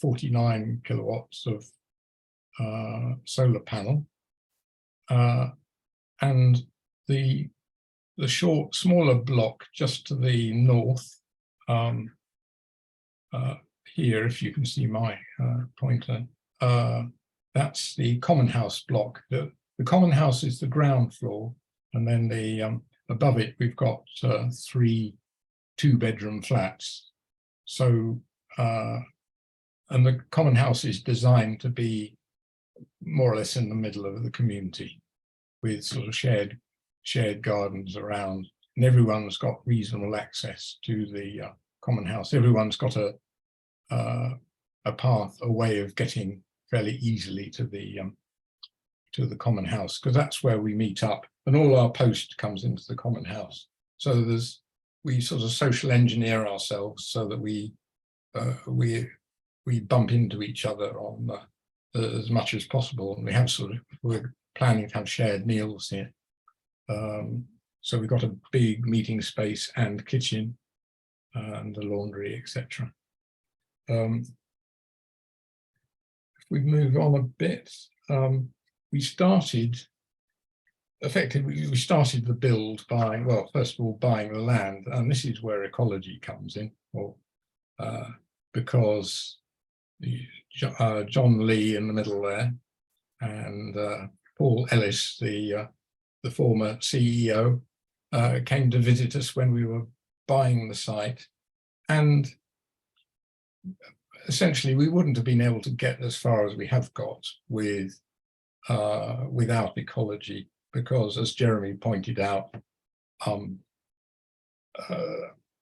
D: 49 kilowatts of solar panel, and the smaller block just to the north here, if you can see my pointer, that's the common house block. The common house is the ground floor, and then the above it we've got 3 two-bedroom flats. So and the common house is designed to be more or less in the middle of the community, with sort of shared gardens around, and everyone's got reasonable access to the common house. Everyone's got a path, a way of getting fairly easily to the common house, because that's where we meet up, and all our post comes into the common house. So we sort of social engineer ourselves so that we bump into each other on as much as possible, and we're planning to have shared meals here. So we've got a big meeting space and kitchen and a laundry, etc. we move on a bit, we started effectively, we started the build by, well, first of all, buying the land, and this is where ecology comes in, or because John Lee in the middle there, and Paul Ellis, the former CEO, came to visit us when we were buying the site, and essentially we wouldn't have been able to get as far as we have got with without ecology, because as Jeremy pointed out,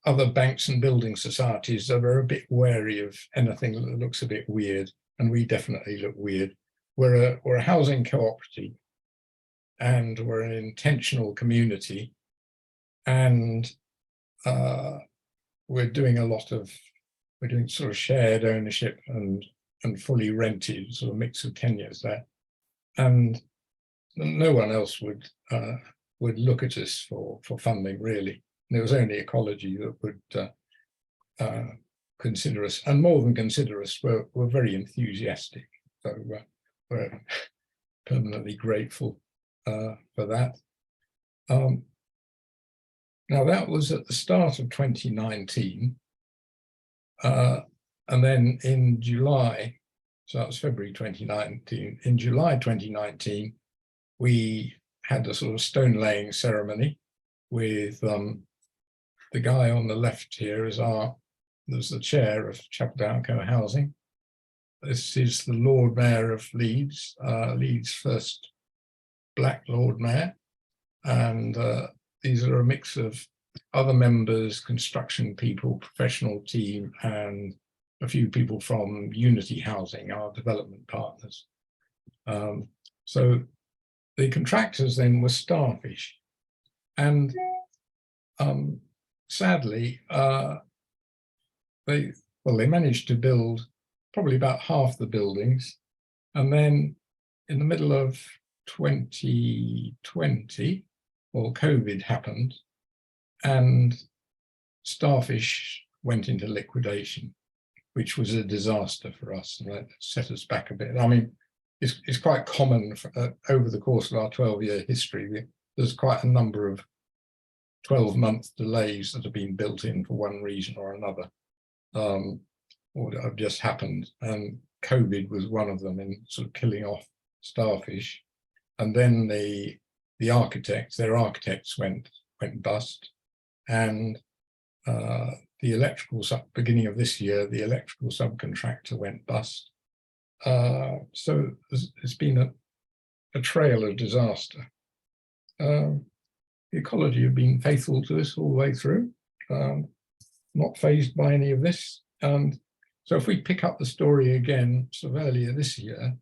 D: other banks and building societies are a bit wary of anything that looks a bit weird, and we definitely look weird. We're a housing cooperative, and we're an intentional community, and we're doing sort of shared ownership and fully rented, sort of mix of tenures there, and no one else would look at us for funding, really. And it was only ecology that would consider us, and more than consider us, we're very enthusiastic. So we're permanently grateful for that. Now that was at the start of 2019, and then in July, so that was February 2019, in July 2019, we had a sort of stone laying ceremony with the guy on the left here is there's the chair of Chapel Co-Housing. This is the Lord Mayor of Leeds, Leeds' first Black Lord Mayor, and these are a mix of other members, construction people, professional team, and a few people from Unity Housing, our development partners. So the contractors then were Starfish, and sadly, they managed to build probably about half the buildings, and then in the middle of 2020, COVID happened, and Starfish went into liquidation, which was a disaster for us, and that set us back a bit. I mean, it's quite common for, over the course of our 12-year history. There's quite a number of 12-month delays that have been built in for one reason or another, or that have just happened. And COVID was one of them in sort of killing off Starfish. And then their architects went bust, and beginning of this year, the electrical subcontractor went bust. So it's been a trail of disaster. The ecology have been faithful to us all the way through, not fazed by any of this. And so if we pick up the story again, sort of earlier this year,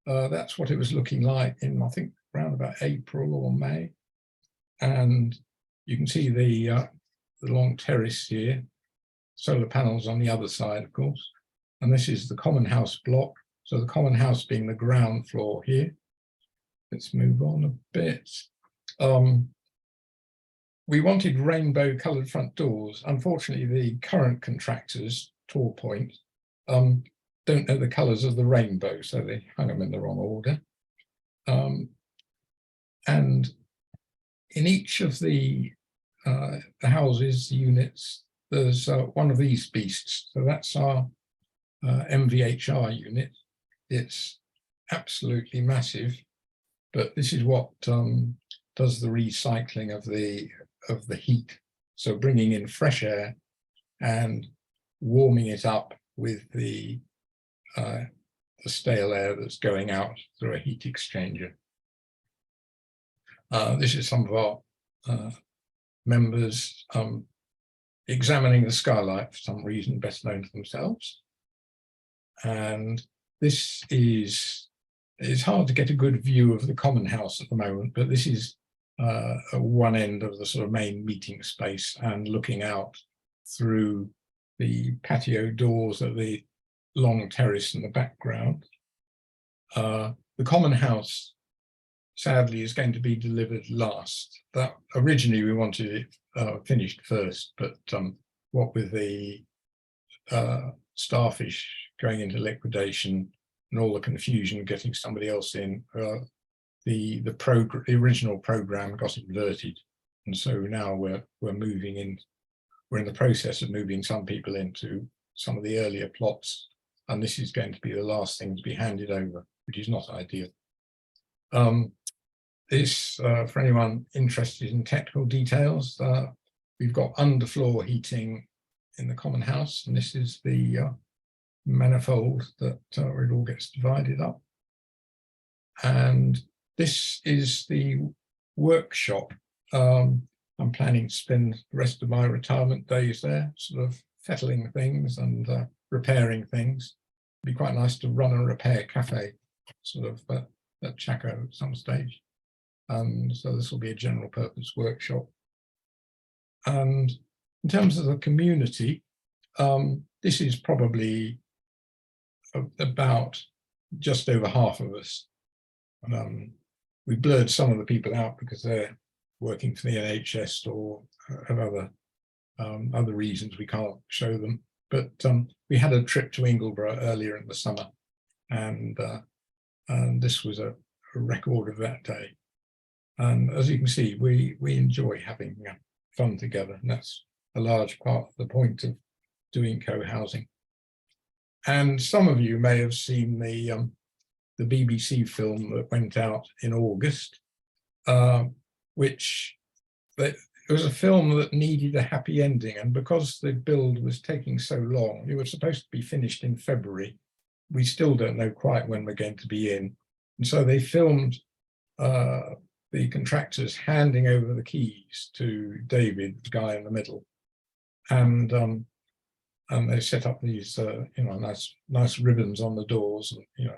D: that's what it was looking like in, I think, around about April or May. And you can see the long terrace here, solar panels on the other side, of course. And this is the common house block. So the common house being the ground floor here. Let's move on a bit. We wanted rainbow coloured front doors. Unfortunately, the current contractors, Tor Point, don't know the colours of the rainbow, so they hung them in the wrong order. And in each of the houses, units, there's one of these beasts. So that's our MVHR unit. It's absolutely massive, but this is what does the recycling of the heat. So bringing in fresh air and warming it up with the stale air that's going out through a heat exchanger. This is some of our members examining the skylight for some reason best known to themselves. And this it's hard to get a good view of the common house at the moment, but this is one end of the sort of main meeting space, and looking out through the patio doors of the long terrace in the background. The common house, sadly, is going to be delivered last. That originally we wanted it finished first, but what with the Starfish going into liquidation, and all the confusion getting somebody else in, the original program got inverted, and so now we're moving in. We're in the process of moving some people into some of the earlier plots, and this is going to be the last thing to be handed over, which is not ideal. This, for anyone interested in technical details, we've got underfloor heating in the common house, and this is the manifold that where it all gets divided up. And this is the workshop. I'm planning to spend the rest of my retirement days there, sort of fettling things and repairing things. It'd be quite nice to run a repair cafe, sort of at Chaco at some stage. And so this will be a general purpose workshop. And in terms of the community, this is probably about just over half of us. We blurred some of the people out because they're working for the NHS or have other reasons we can't show them. But we had a trip to Ingleborough earlier in the summer, and this was a record of that day. And as you can see, we enjoy having fun together, and that's a large part of the point of doing co-housing. And some of you may have seen the BBC film that went out in August, which it was a film that needed a happy ending, and because the build was taking so long, it was supposed to be finished in February. We still don't know quite when we're going to be in, and so they filmed the contractors handing over the keys to David, the guy in the middle, and they set up these nice ribbons on the doors, and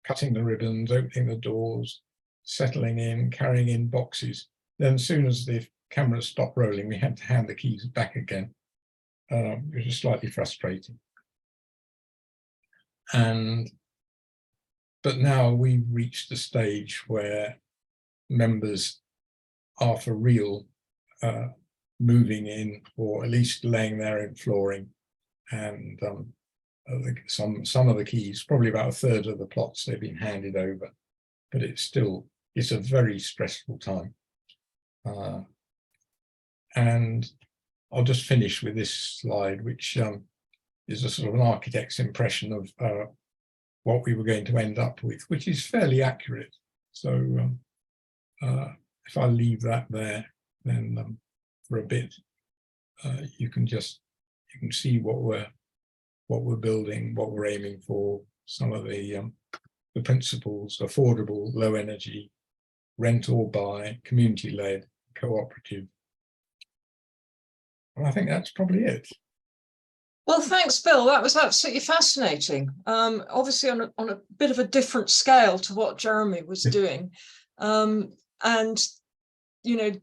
D: cutting the ribbons, opening the doors, settling in, carrying in boxes. Then as soon as the cameras stopped rolling, we had to hand the keys back again, which was slightly frustrating. But now we've reached the stage where members are for real moving in, or at least laying their own flooring, and some of the keys, probably about a third of the plots, they've been handed over, but it's a very stressful time. And I'll just finish with this slide, which is a sort of an architect's impression of what we were going to end up with, which is fairly accurate. So if I leave that there, then for a bit, you can see what we're building, what we're aiming for, some of the principles: affordable, low energy, rent or buy, community-led, cooperative. And I think that's probably it.
A: Well, thanks, Bill. That was absolutely fascinating. Obviously on a bit of a different scale to what Jeremy was doing. And,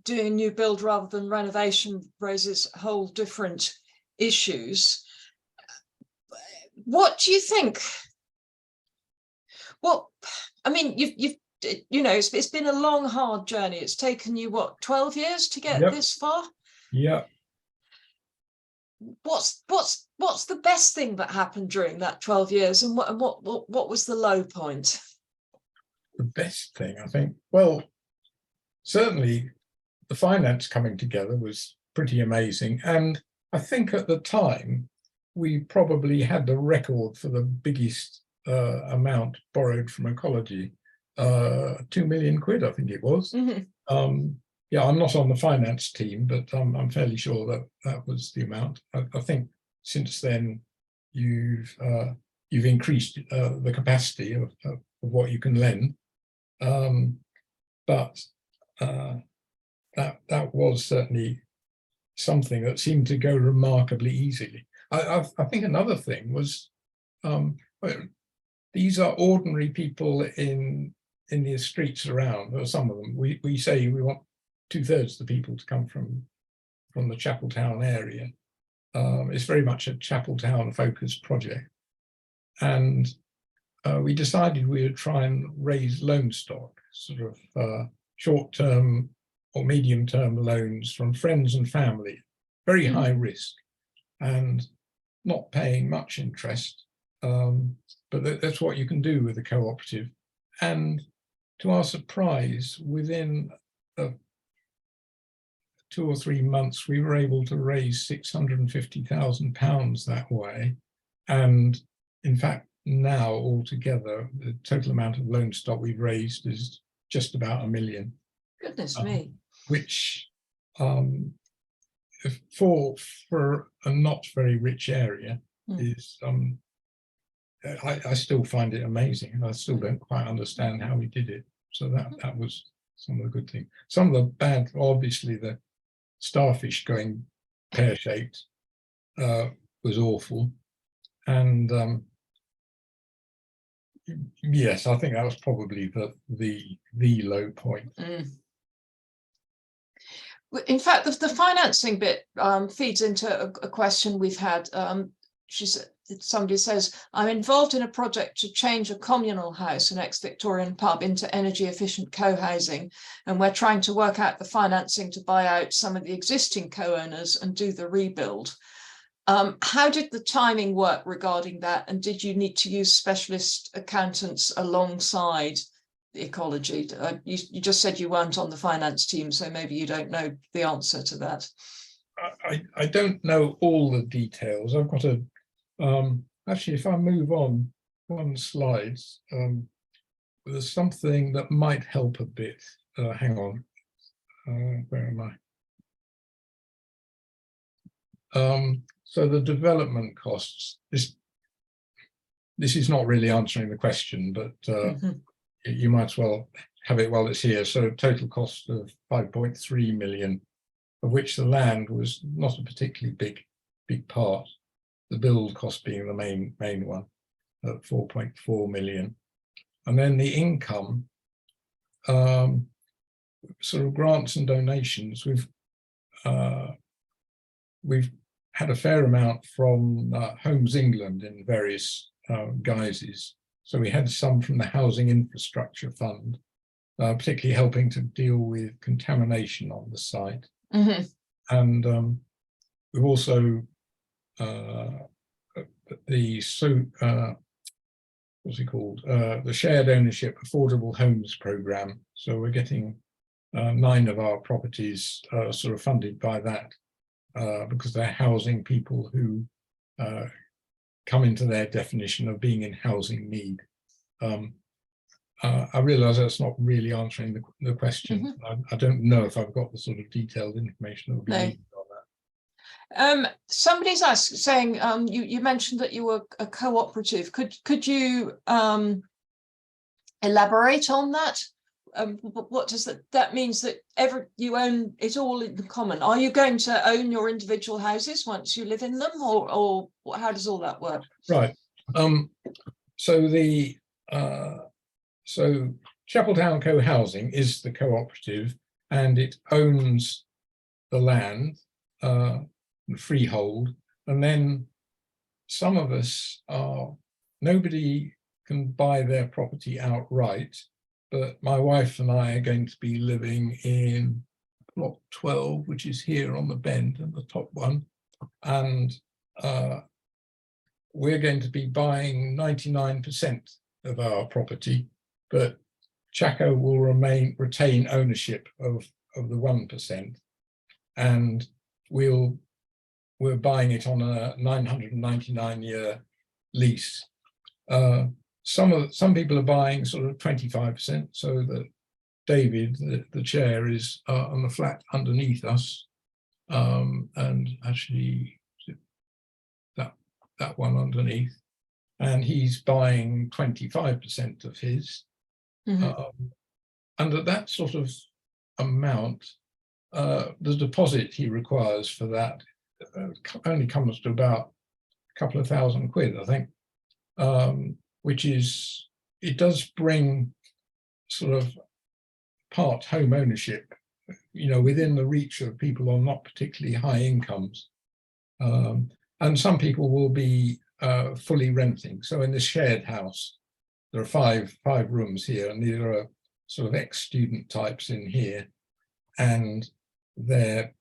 A: doing new build rather than renovation raises whole different issues. What do you think? It's been a long, hard journey. It's taken you, 12 years to get this far?
D: Yeah.
A: What's the best thing that happened during that 12 years, and what was the low point?
D: The best thing, I think, well, certainly the finance coming together was pretty amazing, and I think at the time we probably had the record for the biggest amount borrowed from ecology, 2 million quid, I think it was. Mm-hmm. Yeah, I'm not on the finance team, but I'm fairly sure that was the amount. I think since then you've increased the capacity of what you can lend, but that was certainly something that seemed to go remarkably easily. I think another thing was these are ordinary people in the streets around, or some of them. We say we want 2/3 of the people to come from the Chapeltown area. It's very much a Chapeltown focused project, and we decided we would try and raise loan stock, sort of short-term or medium-term loans from friends and family, very high risk and not paying much interest. but that's what you can do with a cooperative. And to our surprise, within 2 or 3 months, we were able to raise £650,000 that way. And in fact, now altogether, the total amount of loan stock we've raised is just about £1 million.
A: Goodness me.
D: Which for a not very rich area is I still find it amazing, and I still don't quite understand how we did it. So that was some of the good things. Some of the bad, obviously, the starfish going pear-shaped was awful, and yes, I think that was probably the low point.
A: In fact, the financing bit feeds into a question we've had. Somebody says, I'm involved in a project to change a communal house, an ex-Victorian pub, into energy efficient co-housing, and we're trying to work out the financing to buy out some of the existing co-owners and do the rebuild. How did the timing work regarding that, and did you need to use specialist accountants alongside the ecology? You just said you weren't on the finance team, so maybe you don't know the answer to that.
D: I don't know all the details. I've got a actually, if I move on one slide, there's something that might help a bit. Hang on, where am I? So the development costs. This is not really answering the question, but you might as well have it while it's here. So total cost of 5.3 million, of which the land was not a particularly big part. The build cost being the main one at 4.4 million. And then the income, sort of grants and donations, we've had a fair amount from Homes England in various guises. So we had some from the Housing Infrastructure Fund, particularly helping to deal with contamination on the site. And we've also what's it called? The Shared Ownership Affordable Homes Programme. So we're getting 9 of our properties sort of funded by that because they're housing people who come into their definition of being in housing need. I realise that's not really answering the question. I don't know if I've got the sort of detailed information that would be needed on that.
A: Somebody's saying you mentioned that you were a cooperative. Could you elaborate on that? What does that means? That you own it all in common? Are you going to own your individual houses once you live in them, or how does all that work?
D: Right. So Chapeltown Co-Housing is the cooperative, and it owns the land, freehold, and then some of us nobody can buy their property outright, but my wife and I are going to be living in plot 12, which is here on the bend and the top one, and we're going to be buying 99% of our property, but Chaco will retain ownership of the 1%, and we're buying it on a 999-year lease. Some people are buying sort of 25%, so that David, the chair, is on the flat underneath us, and actually that one underneath, and he's buying 25% of his. And at that sort of amount, the deposit he requires for that only comes to about a couple of £1,000, I think, which is, it does bring sort of part home ownership, within the reach of people on not particularly high incomes. And some people will be fully renting. So in this shared house, there are five rooms here, and these are sort of ex-student types in here, and they're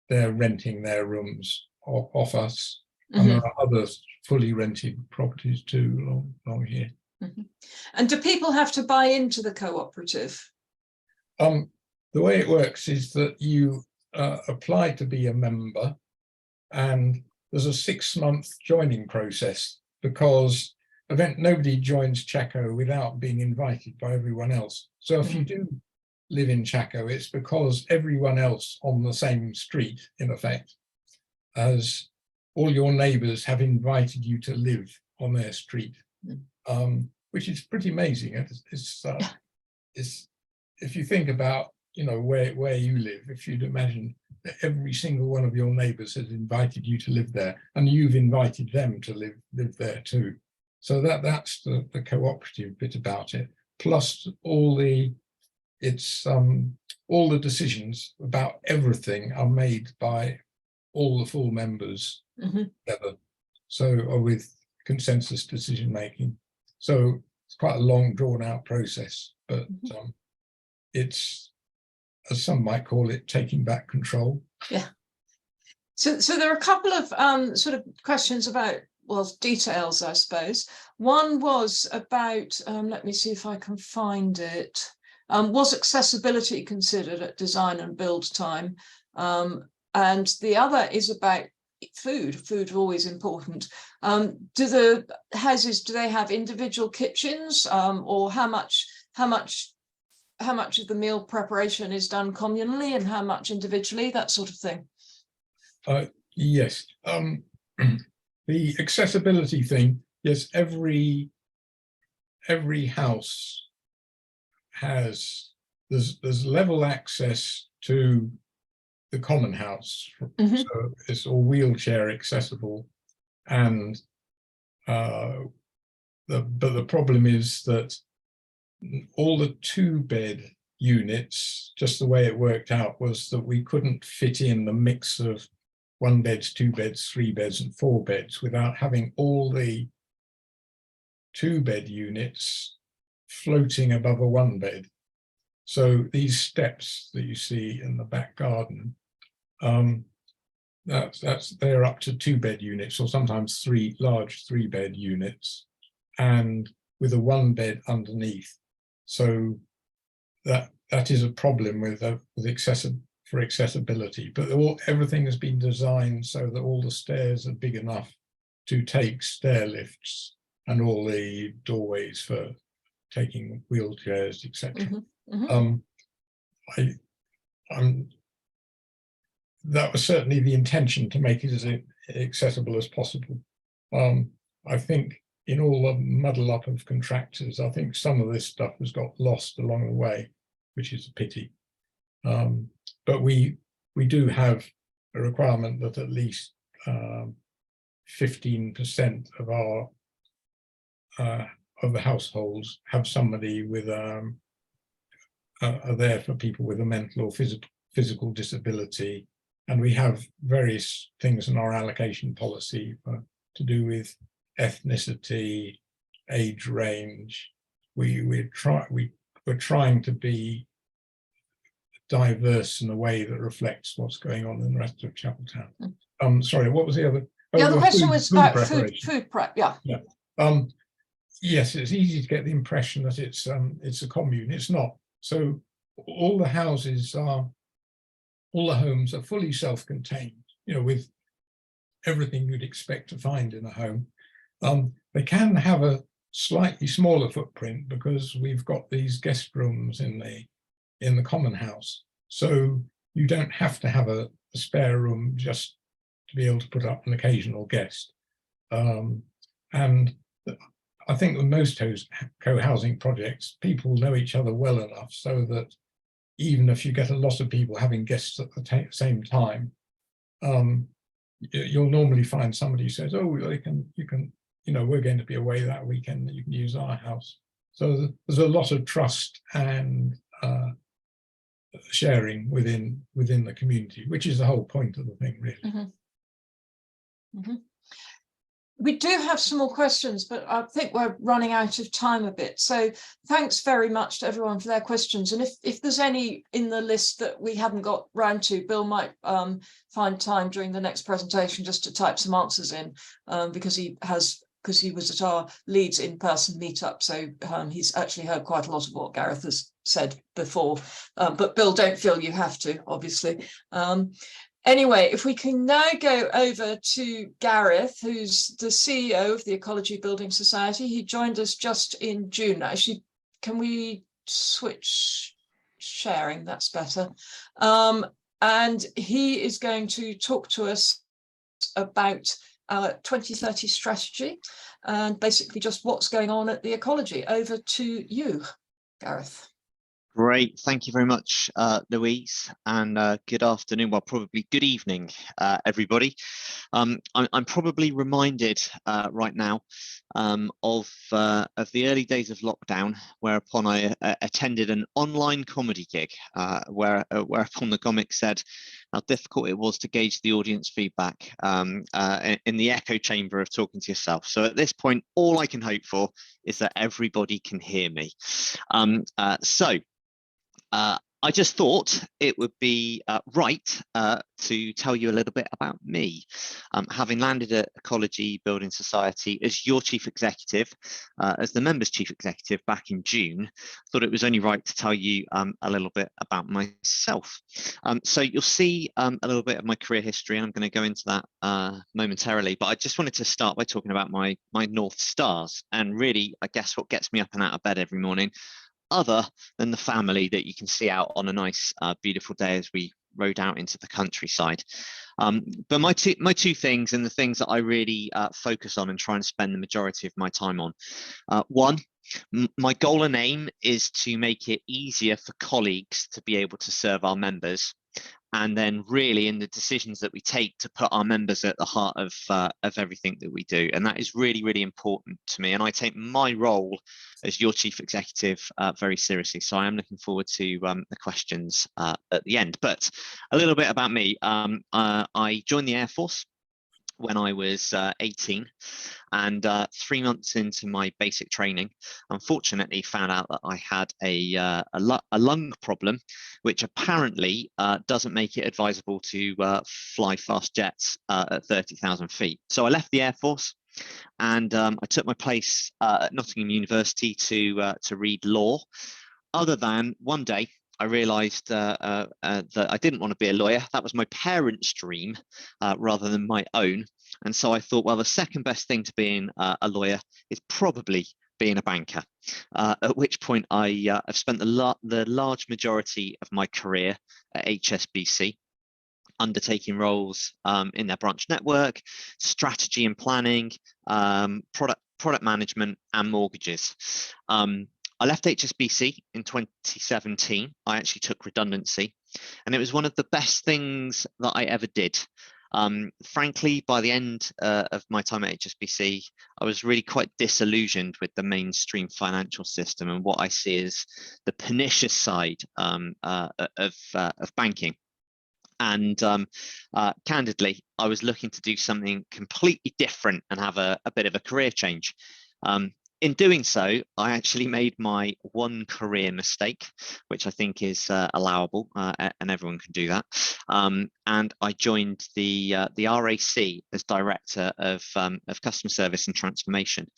D: renting their rooms off us, And there are other fully rented properties too along here.
A: And do people have to buy into the cooperative?
D: The way it works is that you apply to be a member, and there's a 6-month joining process, because nobody joins Chaco without being invited by everyone else. So if you do live in Chaco, it's because everyone else on the same street, in effect, as all your neighbours have invited you to live on their street, which is pretty amazing. It's if you think about, you know, where you live, if you'd imagine that every single one of your neighbours has invited you to live there, and you've invited them to live there too. So that's the cooperative bit about it. Plus all the decisions about everything are made by all the full members together. So with consensus decision making. So it's quite a long, drawn out process, but it's, as some might call it, taking back control.
A: Yeah. So there are a couple of sort of questions about, well, details, I suppose. One was about, let me see if I can find it. Was accessibility considered at design and build time? And the other is about food. Food always important. Do the houses, do they have individual kitchens, or how much of the meal preparation is done communally and how much individually, that sort of thing?
D: Yes. The accessibility thing, yes, every house has, there's level access to the common house, so it's all wheelchair accessible, and but the problem is that all the 2-bed units, just the way it worked out was that we couldn't fit in the mix of 1 beds, 2 beds, 3 beds and 4 beds without having all the 2-bed units floating above a 1-bed. So these steps that you see in the back garden, they're up to 2-bed units, or sometimes large 3-bed units, and with a 1-bed underneath. So that is a problem with accessibility, but everything has been designed so that all the stairs are big enough to take stair lifts, and all the doorways for taking wheelchairs, etc. That was certainly the intention, to make it as accessible as possible. I think in all the muddle up of contractors, I think some of this stuff has got lost along the way, which is a pity. But we do have a requirement that at least 15% of the households have somebody with are there for people with a mental or physical disability, and we have various things in our allocation policy to do with ethnicity, age range. We're trying to be diverse in a way that reflects what's going on in the rest of Chapeltown. Sorry, what was the other?
A: The other question was about food prep. Yeah.
D: Yes, it's easy to get the impression that it's a commune. It's not. So all the homes are fully self-contained, you know, with everything you'd expect to find in a home. They can have a slightly smaller footprint because we've got these guest rooms in the common house. So you don't have to have a spare room just to be able to put up an occasional guest. And I think with most co-housing projects, people know each other well enough so that even if you get a lot of people having guests at the same time, you'll normally find somebody who says, oh, you can, you know, we're going to be away that weekend, you can use our house. So there's a lot of trust and sharing within the community, which is the whole point of the thing, really.
A: We do have some more questions, but I think we're running out of time a bit. So thanks very much to everyone for their questions. And if there's any in the list that we haven't got round to, Bill might find time during the next presentation just to type some answers in, because he was at our Leeds in-person meetup. So he's actually heard quite a lot of what Gareth has said before. But Bill, don't feel you have to, obviously. Anyway, if we can now go over to Gareth, who's the CEO of the Ecology Building Society. He joined us just in June. Actually, can we switch sharing? That's better. And he is going to talk to us about our 2030 strategy and basically just what's going on at the Ecology. Over to you, Gareth.
E: Great, thank you very much, Louise, and good afternoon, well, probably good evening, everybody. I'm probably reminded right now of the early days of lockdown, whereupon I attended an online comedy gig, whereupon the comic said how difficult it was to gauge the audience feedback in the echo chamber of talking to yourself. So at this point, all I can hope for is that everybody can hear me. I just thought it would be right to tell you a little bit about me. Having landed at Ecology Building Society as your chief executive, as the members' chief executive back in June, thought it was only right to tell you a little bit about myself. So you'll see a little bit of my career history, and I'm going to go into that momentarily. But I just wanted to start by talking about my North Stars, and really, I guess, what gets me up and out of bed every morning, other than the family that you can see out on a nice, beautiful day as we rode out into the countryside. But my two things, and the things that I really focus on and try and spend the majority of my time on. One, my goal and aim is to make it easier for colleagues to be able to serve our members, and then really in the decisions that we take to put our members at the heart of everything that we do. And that is really, really important to me. And I take my role as your chief executive very seriously. So I am looking forward to the questions at the end. But a little bit about me. I joined the Air Force when I was 18, and 3 months into my basic training, unfortunately found out that I had a lung problem, which apparently doesn't make it advisable to fly fast jets at 30,000 feet. So I left the Air Force, and I took my place at Nottingham University to read law. Other than one day, I realised that I didn't want to be a lawyer. That was my parents' dream rather than my own. And so I thought, well, the second best thing to being a lawyer is probably being a banker. At which point I've spent the large majority of my career at HSBC, undertaking roles in their branch network, strategy and planning, product management, and mortgages. I left HSBC in 2017. I actually took redundancy, and it was one of the best things that I ever did. Frankly, by the end of my time at HSBC, I was really quite disillusioned with the mainstream financial system and what I see as the pernicious side of banking. And candidly, I was looking to do something completely different and have a bit of a career change. In doing so, I actually made my one career mistake, which I think is allowable, and everyone can do that. And I joined the RAC as Director of Customer Service and Transformation.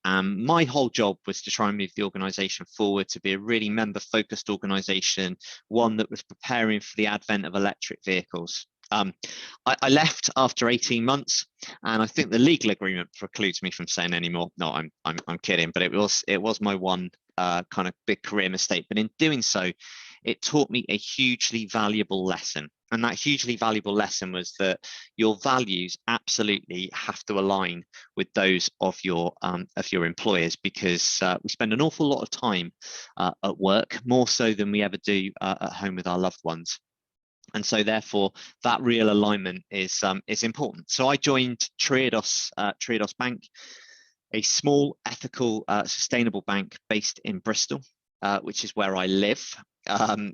E: My whole job was to try and move the organisation forward to be a really member-focused organisation, one that was preparing for the advent of electric vehicles. I left after 18 months, and I think the legal agreement precludes me from saying any more. No, I'm kidding, but it was my one kind of big career mistake. But in doing so, it taught me a hugely valuable lesson. And that hugely valuable lesson was that your values absolutely have to align with those of your employers, because we spend an awful lot of time at work, more so than we ever do at home with our loved ones. And so therefore that real alignment is important. So I joined Triodos Bank, a small, ethical, sustainable bank based in Bristol, which is where I live.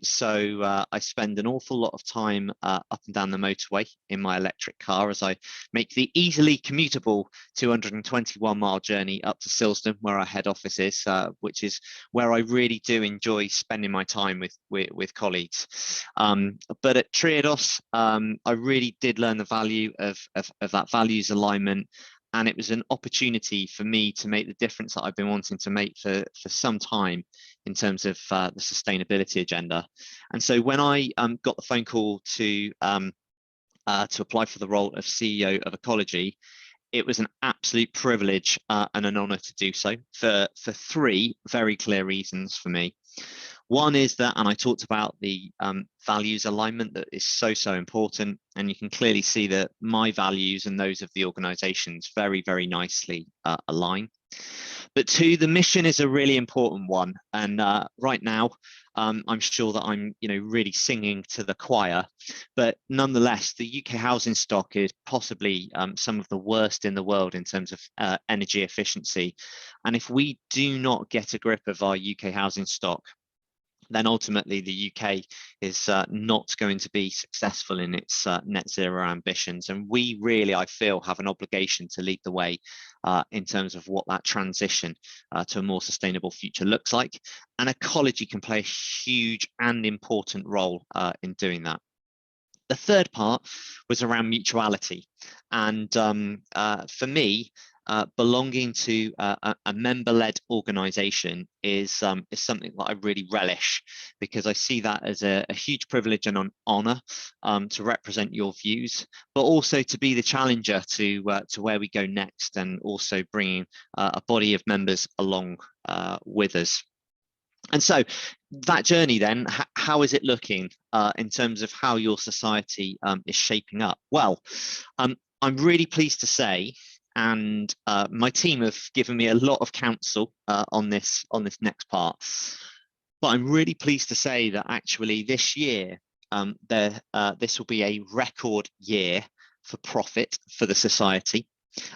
E: So I spend an awful lot of time up and down the motorway in my electric car as I make the easily commutable 221-mile journey up to Silsden, where our head office is, which is where I really do enjoy spending my time with colleagues. But at Triodos, I really did learn the value of that values alignment. And it was an opportunity for me to make the difference that I've been wanting to make for some time in terms of the sustainability agenda. And so when I got the phone call to apply for the role of CEO of Ecology, it was an absolute privilege and an honour to do so for three very clear reasons for me. One is that, and I talked about the values alignment that is so important, and you can clearly see that my values and those of the organisations very nicely align. But two, the mission is a really important one, and right now I'm sure that I'm really singing to the choir, but nonetheless the UK housing stock is possibly some of the worst in the world in terms of energy efficiency, and if we do not get a grip of our UK housing stock, then ultimately the UK is not going to be successful in its net zero ambitions. And we really, I feel, have an obligation to lead the way in terms of what that transition to a more sustainable future looks like. And Ecology can play a huge and important role in doing that. The third part was around mutuality. And for me, belonging to a member-led organisation is something that I really relish, because I see that as a huge privilege and an honour to represent your views, but also to be the challenger to where we go next, and also bringing a body of members along with us. And so that journey then, how is it looking in terms of how your society is shaping up? Well, I'm really pleased to say, and my team have given me a lot of counsel on this next part, but I'm really pleased to say that actually this year, this will be a record year for profit for the society.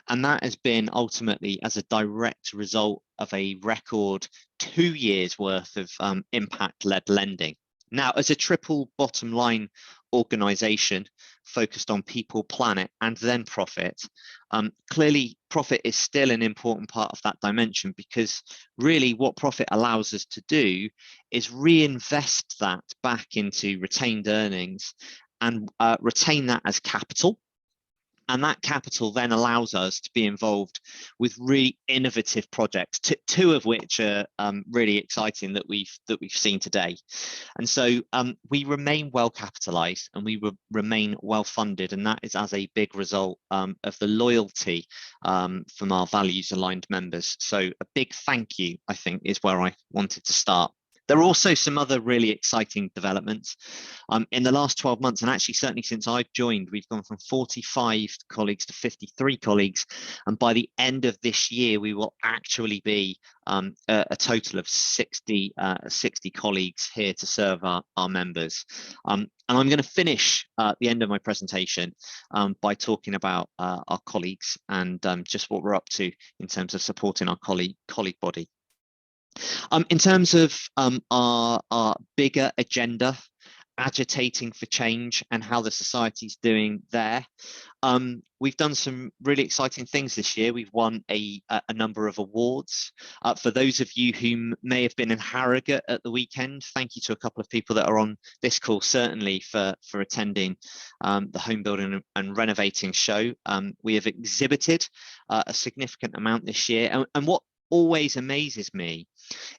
E: And that has been ultimately as a direct result of a record 2 years worth of impact-led lending. Now, as a triple bottom line organisation focused on people, planet, and then profit, clearly profit is still an important part of that dimension, because really what profit allows us to do is reinvest that back into retained earnings and retain that as capital. And that capital then allows us to be involved with really innovative projects, two of which are really exciting that we've seen today. And so we remain well capitalized, and we remain well funded, and that is as a big result of the loyalty from our values aligned members. So a big thank you, I think, is where I wanted to start. There are also some other really exciting developments in the last 12 months, and actually certainly since I've joined, we've gone from 45 colleagues to 53 colleagues, and by the end of this year we will actually be a total of 60 colleagues here to serve our members. And I'm going to finish at the end of my presentation by talking about our colleagues and just what we're up to in terms of supporting our colleague body. In terms of our bigger agenda, agitating for change, and how the society's doing there, we've done some really exciting things this year. We've won a number of awards. For those of you who may have been in Harrogate at the weekend, thank you to a couple of people that are on this call, certainly for attending the Home Building and Renovating show. We have exhibited a significant amount this year, and what always amazes me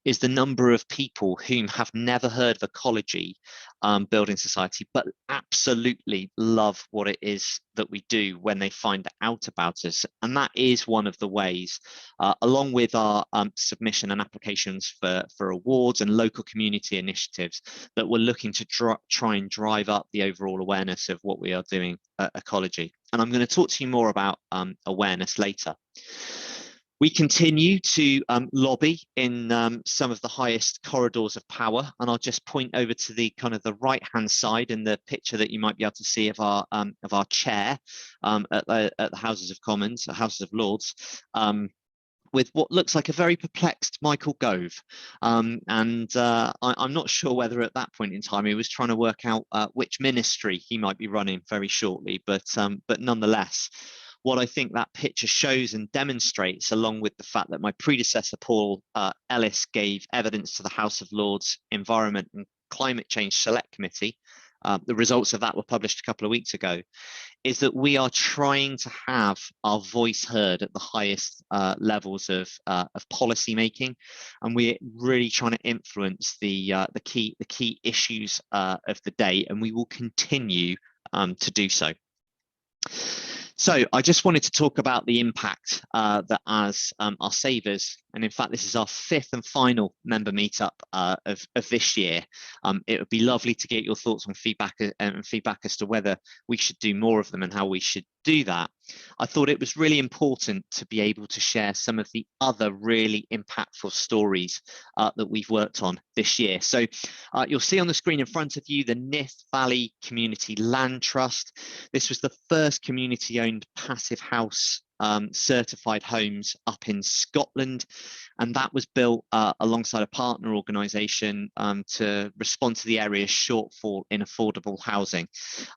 E: is the number of people whom have never heard of Ecology Building Society, but absolutely love what it is that we do when they find out about us. And that is one of the ways, along with our submission and applications for awards and local community initiatives, that we're looking to try and drive up the overall awareness of what we are doing at Ecology. And I'm going to talk to you more about awareness later. We continue to lobby in some of the highest corridors of power, and I'll just point over to the kind of the right-hand side in the picture that you might be able to see of our chair at the Houses of Commons, Houses of Lords. with what looks like a very perplexed Michael Gove. I'm not sure whether at that point in time he was trying to work out which ministry he might be running very shortly, but nonetheless, what I think that picture shows and demonstrates, along with the fact that my predecessor, Paul Ellis, gave evidence to the House of Lords Environment and Climate Change Select Committee, the results of that were published a couple of weeks ago, is that we are trying to have our voice heard at the highest levels of policy making, and we're really trying to influence the key issues of the day, and we will continue to do so. So I just wanted to talk about the impact that as our savers, and in fact this is our 5th and final member meetup of this year. It would be lovely to get your thoughts on feedback as to whether we should do more of them and how we should do that. I thought it was really important to be able to share some of the other really impactful stories that we've worked on this year. So you'll see on the screen in front of you the Nith Valley Community Land Trust. This was the first community-owned passive house certified homes up in Scotland, and that was built alongside a partner organisation to respond to the area's shortfall in affordable housing,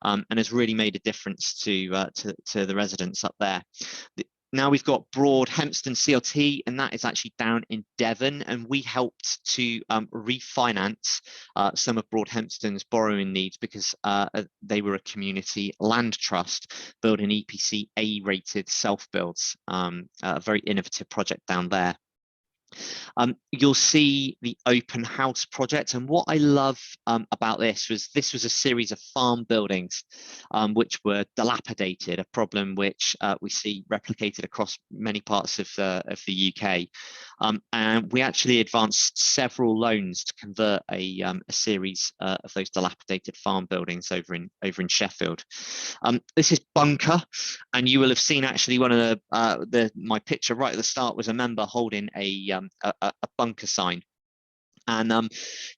E: and has really made a difference to the residents up there. Now we've got Broad Hempston CLT, and that is actually down in Devon, and we helped to refinance some of Broad Hempston's borrowing needs because they were a community land trust building EPC A-rated self-builds, a very innovative project down there. You'll see the open house project, and what I love about this was a series of farm buildings which were dilapidated, a problem which we see replicated across many parts of the UK, and we actually advanced several loans to convert a series of those dilapidated farm buildings over in Sheffield. This is Bunker, and you will have seen actually one of my picture right at the start was a member holding a bunker sign, and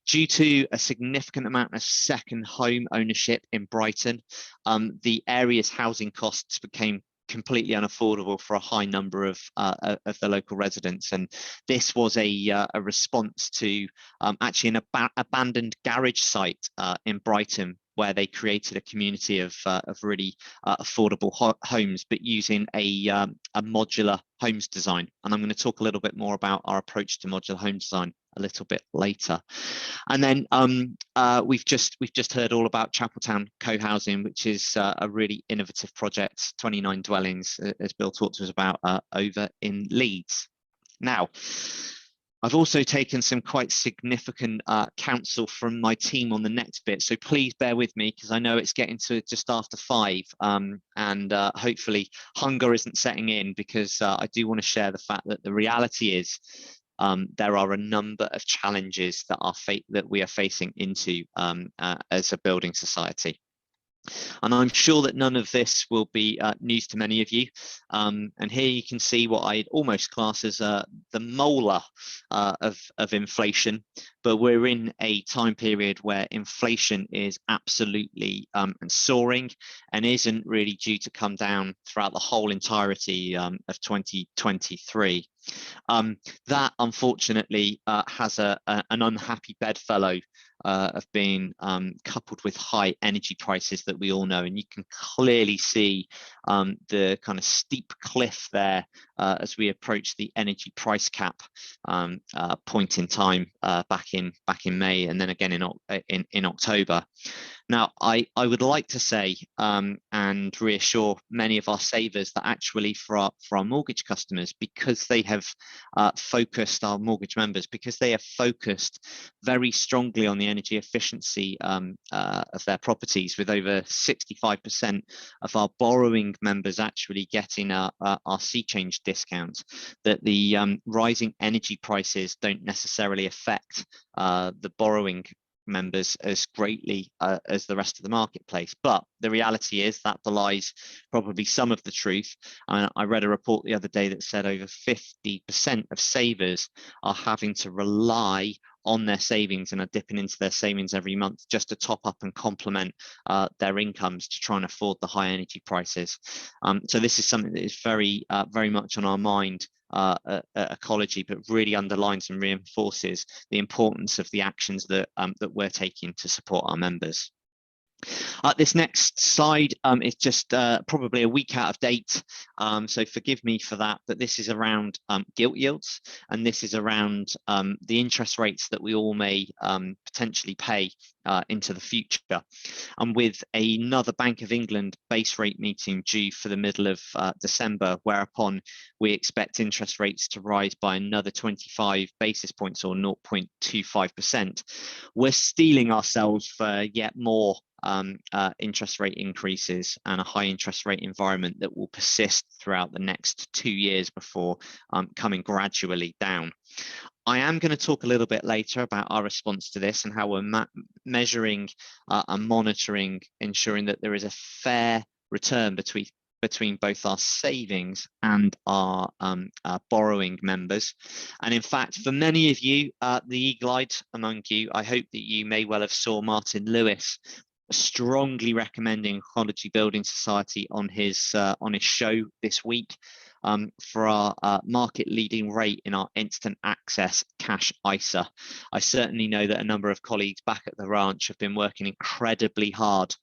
E: due to a significant amount of second home ownership in Brighton, the area's housing costs became completely unaffordable for a high number of the local residents, and this was a response to actually an abandoned garage site in Brighton, where they created a community of really affordable homes, but using a modular homes design. And I'm going to talk a little bit more about our approach to modular home design a little bit later. And then we've just heard all about Chapeltown Co-housing, which is a really innovative project, 29 dwellings, as Bill talked to us about, over in Leeds. Now, I've also taken some quite significant counsel from my team on the next bit, so please bear with me because I know it's getting to just after 5, and hopefully hunger isn't setting in, because I do want to share the fact that the reality is there are a number of challenges that we are facing into as a building society. And I'm sure that none of this will be news to many of you. And here you can see what I'd almost class as the molar of inflation. But we're in a time period where inflation is absolutely soaring and isn't really due to come down throughout the whole entirety of 2023. That unfortunately has an unhappy bedfellow of being coupled with high energy prices that we all know, and you can clearly see the kind of steep cliff there as we approach the energy price cap point in time back in May, and then again in October. Now, I would like to say and reassure many of our savers that actually for our mortgage customers, because they have focused, our mortgage members, because they have focused very strongly on the energy efficiency of their properties, with over 65% of our borrowing members actually getting our sea change discount, that the rising energy prices don't necessarily affect the borrowing members as greatly as the rest of the marketplace. But the reality is that belies probably some of the truth. I read a report the other day that said over 50% of savers are having to rely on their savings and are dipping into their savings every month just to top up and complement their incomes to try and afford the high energy prices. So this is something that is very much on our mind ecology, but really underlines and reinforces the importance of the actions that that we're taking to support our members. This next slide is just probably a week out of date, so forgive me for that, but this is around gilt yields, and this is around the interest rates that we all may potentially pay into the future. And with another Bank of England base rate meeting due for the middle of December, whereupon we expect interest rates to rise by another 25 basis points or 0.25%, we're steeling ourselves for yet more interest rate increases and a high interest rate environment that will persist throughout the next 2 years before coming gradually down. I am going to talk a little bit later about our response to this and how we're measuring and monitoring, ensuring that there is a fair return between both our savings and our borrowing members. And in fact, for many of you, the eagle-eyed among you, I hope that you may well have saw Martin Lewis strongly recommending Ecology Building Society on his show this week for our market leading rate in our instant access cash ISA. I certainly know that a number of colleagues back at the ranch have been working incredibly hard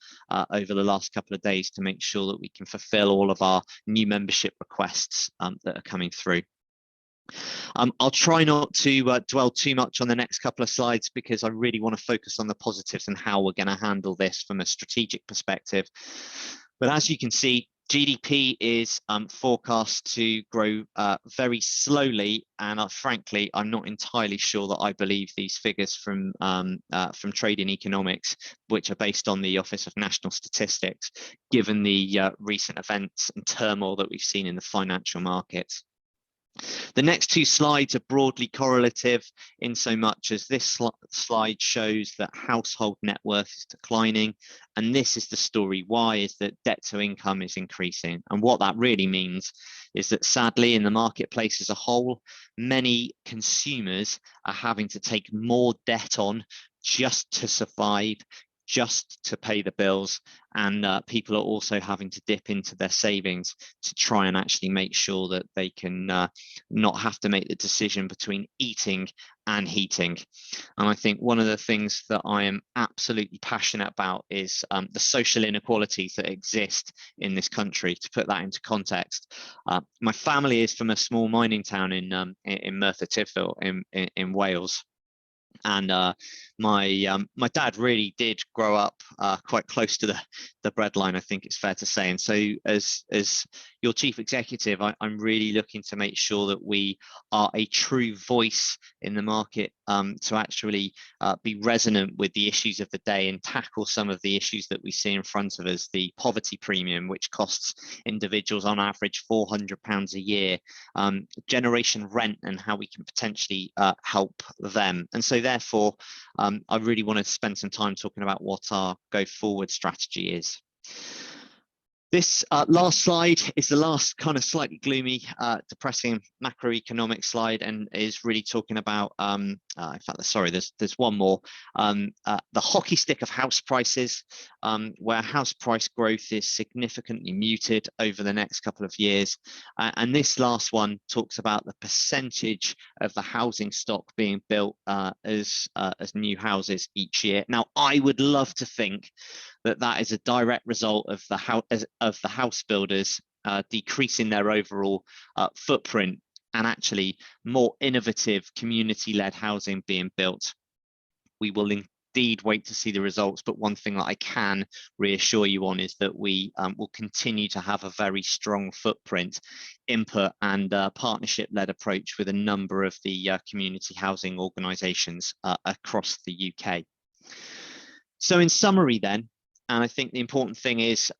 E: over the last couple of days to make sure that we can fulfill all of our new membership requests that are coming through. I'll try not to dwell too much on the next couple of slides because I really want to focus on the positives and how we're going to handle this from a strategic perspective. But as you can see, GDP is forecast to grow very slowly, and frankly, I'm not entirely sure that I believe these figures from Trading Economics, which are based on the Office of National Statistics, given the recent events and turmoil that we've seen in the financial markets. The next two slides are broadly correlative in so much as this slide shows that household net worth is declining, and this is the story. Why is that debt to income is increasing? And what that really means is that sadly in the marketplace as a whole, many consumers are having to take more debt on just to survive, just to pay the bills, and people are also having to dip into their savings to try and actually make sure that they can not have to make the decision between eating and heating. And I think one of the things that I am absolutely passionate about is the social inequalities that exist in this country. To put that into context, my family is from a small mining town in Merthyr Tydfil in Wales. And my dad really did grow up quite close to the breadline, I think it's fair to say. And so as your chief executive, I'm really looking to make sure that we are a true voice in the market to actually be resonant with the issues of the day and tackle some of the issues that we see in front of us. The poverty premium, which costs individuals on average £400 a year, generation rent, and how we can potentially help them. And so therefore, I really want to spend some time talking about what our go forward strategy is. This last slide is the last kind of slightly gloomy, depressing macroeconomic slide, and is really talking about, in fact, sorry, there's one more, the hockey stick of house prices, where house price growth is significantly muted over the next couple of years. And this last one talks about the percentage of the housing stock being built as new houses each year. Now, I would love to think that is a direct result of the house builders decreasing their overall footprint and actually more innovative community-led housing being built. We will indeed wait to see the results, but one thing that I can reassure you on is that we will continue to have a very strong footprint, input and partnership-led approach with a number of the community housing organisations across the UK. So in summary then, and I think the important thing is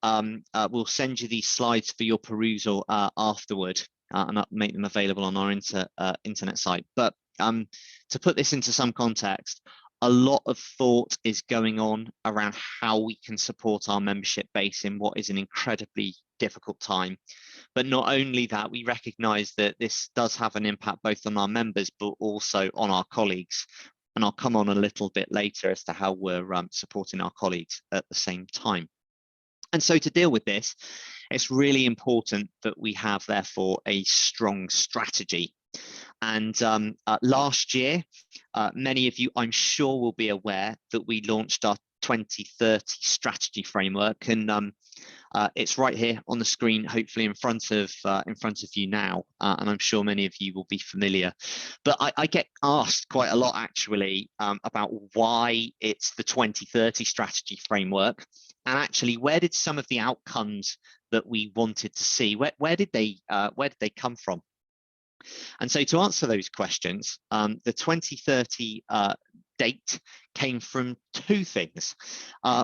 E: we'll send you these slides for your perusal afterward and make them available on our internet site. But to put this into some context, a lot of thought is going on around how we can support our membership base in what is an incredibly difficult time. But not only that, we recognise that this does have an impact both on our members, but also on our colleagues. And I'll come on a little bit later as to how we're supporting our colleagues at the same time. And so to deal with this, it's really important that we have, therefore, a strong strategy. And last year, many of you, I'm sure, will be aware that we launched our 2030 strategy framework, and it's right here on the screen, hopefully in front of you now, and I'm sure many of you will be familiar. But I get asked quite a lot, actually, about why it's the 2030 strategy framework, and actually, where did some of the outcomes that we wanted to see, where did they come from? And so, to answer those questions, the 2030 date came from two things.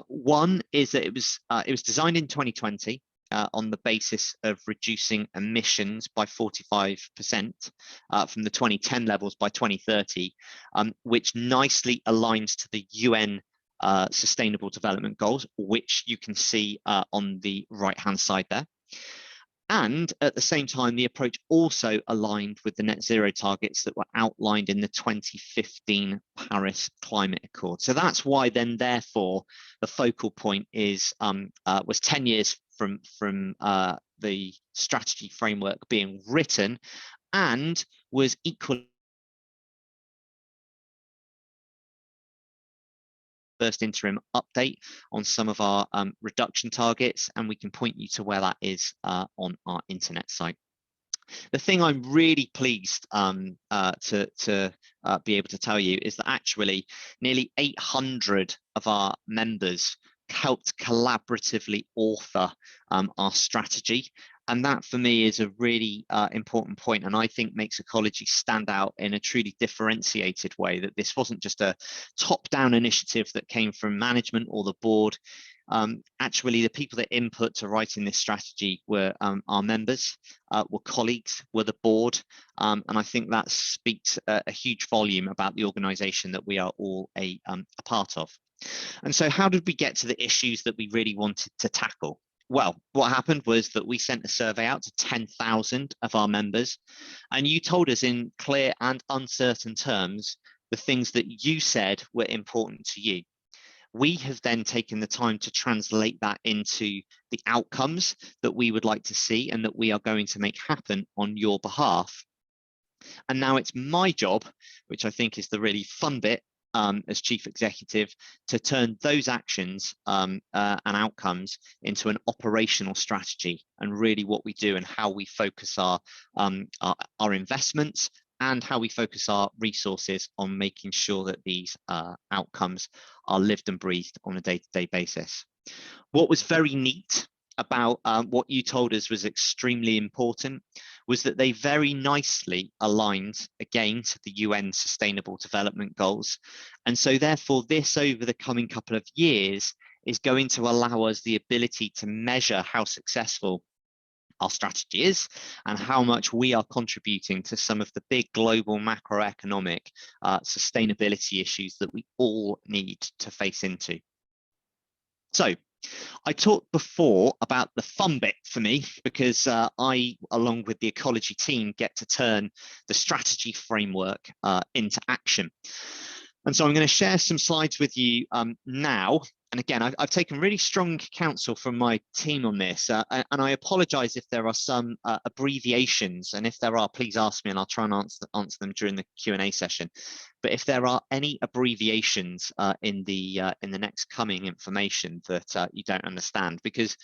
E: One is that it was designed in 2020 on the basis of reducing emissions by 45% from the 2010 levels by 2030, which nicely aligns to the UN Sustainable Development Goals, which you can see on the right-hand side there. And at the same time, the approach also aligned with the net zero targets that were outlined in the 2015 Paris Climate Accord. So that's why then, therefore, the focal point was 10 years from the strategy framework being written, and was equally first interim update on some of our reduction targets, and we can point you to where that is on our internet site. The thing I'm really pleased to be able to tell you is that actually nearly 800 of our members helped collaboratively author our strategy. And that, for me, is a really important point, and I think makes ecology stand out in a truly differentiated way, that this wasn't just a top-down initiative that came from management or the board. Actually, the people that input to writing this strategy were our members, were colleagues, were the board, and I think that speaks a huge volume about the organisation that we are all a part of. And so, how did we get to the issues that we really wanted to tackle? Well, what happened was that we sent a survey out to 10,000 of our members, and you told us in clear and uncertain terms the things that you said were important to you. We have then taken the time to translate that into the outcomes that we would like to see and that we are going to make happen on your behalf. And now it's my job, which I think is the really fun bit, as chief executive, to turn those actions and outcomes into an operational strategy, and really what we do and how we focus our investments and how we focus our resources on making sure that these outcomes are lived and breathed on a day-to-day basis. What was very neat about what you told us was extremely important was that they very nicely aligned again to the UN Sustainable Development Goals. And so therefore this, over the coming couple of years, is going to allow us the ability to measure how successful our strategy is and how much we are contributing to some of the big global macroeconomic sustainability issues that we all need to face into. So, I talked before about the fun bit for me, because I, along with the ecology team, get to turn the strategy framework into action. And so I'm going to share some slides with you now. And again, I've taken really strong counsel from my team on this, and I apologize if there are some abbreviations, and if there are, please ask me and I'll try and answer them during the Q&A session. But if there are any abbreviations in the next coming information that you don't understand, because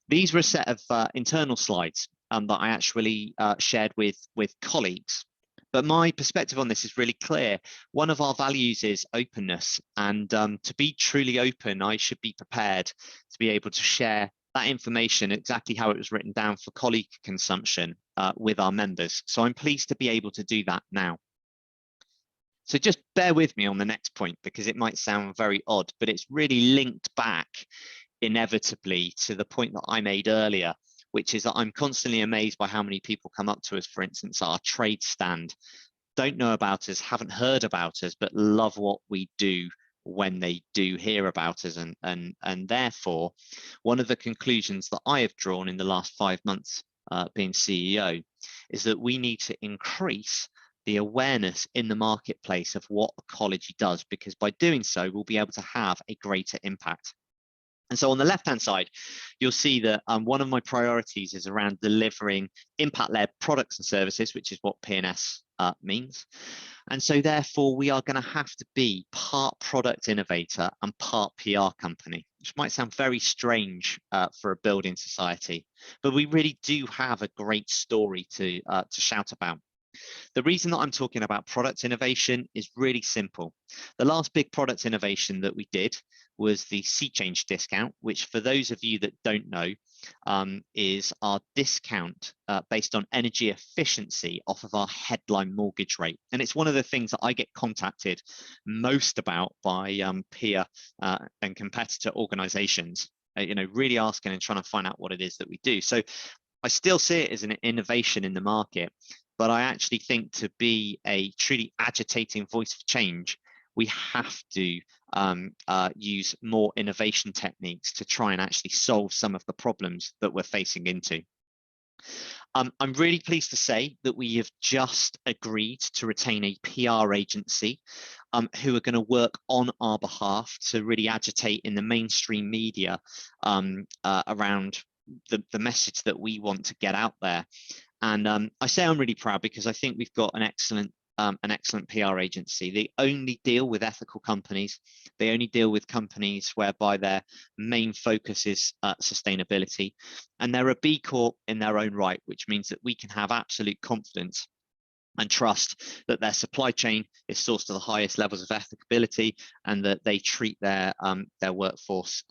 E: these were a set of internal slides that I actually shared with colleagues. But my perspective on this is really clear. One of our values is openness, and to be truly open, I should be prepared to be able to share that information exactly how it was written down for colleague consumption with our members. So I'm pleased to be able to do that now. So just bear with me on the next point, because it might sound very odd, but it's really linked back inevitably to the point that I made earlier, which is that I'm constantly amazed by how many people come up to us, for instance, our trade stand, don't know about us, haven't heard about us, but love what we do when they do hear about us. And therefore, one of the conclusions that I have drawn in the last 5 months being CEO is that we need to increase the awareness in the marketplace of what ecology does, because by doing so, we'll be able to have a greater impact. And so on the left-hand side, you'll see that one of my priorities is around delivering impact-led products and services, which is what P&S means. And so therefore, we are going to have to be part product innovator and part PR company, which might sound very strange for a building society, but we really do have a great story to shout about. The reason that I'm talking about product innovation is really simple. The last big product innovation that we did was the Sea Change discount, which for those of you that don't know, is our discount based on energy efficiency off of our headline mortgage rate. And it's one of the things that I get contacted most about by peer and competitor organizations, really asking and trying to find out what it is that we do. So I still see it as an innovation in the market, but I actually think to be a truly agitating voice of change, we have to use more innovation techniques to try and actually solve some of the problems that we're facing into. I'm really pleased to say that we have just agreed to retain a PR agency who are going to work on our behalf to really agitate in the mainstream media around the message that we want to get out there. And I say I'm really proud because I think we've got an excellent PR agency. They only deal with ethical companies. They only deal with companies whereby their main focus is sustainability. And they're a B Corp in their own right, which means that we can have absolute confidence and trust that their supply chain is sourced to the highest levels of ethicability and that they treat their workforce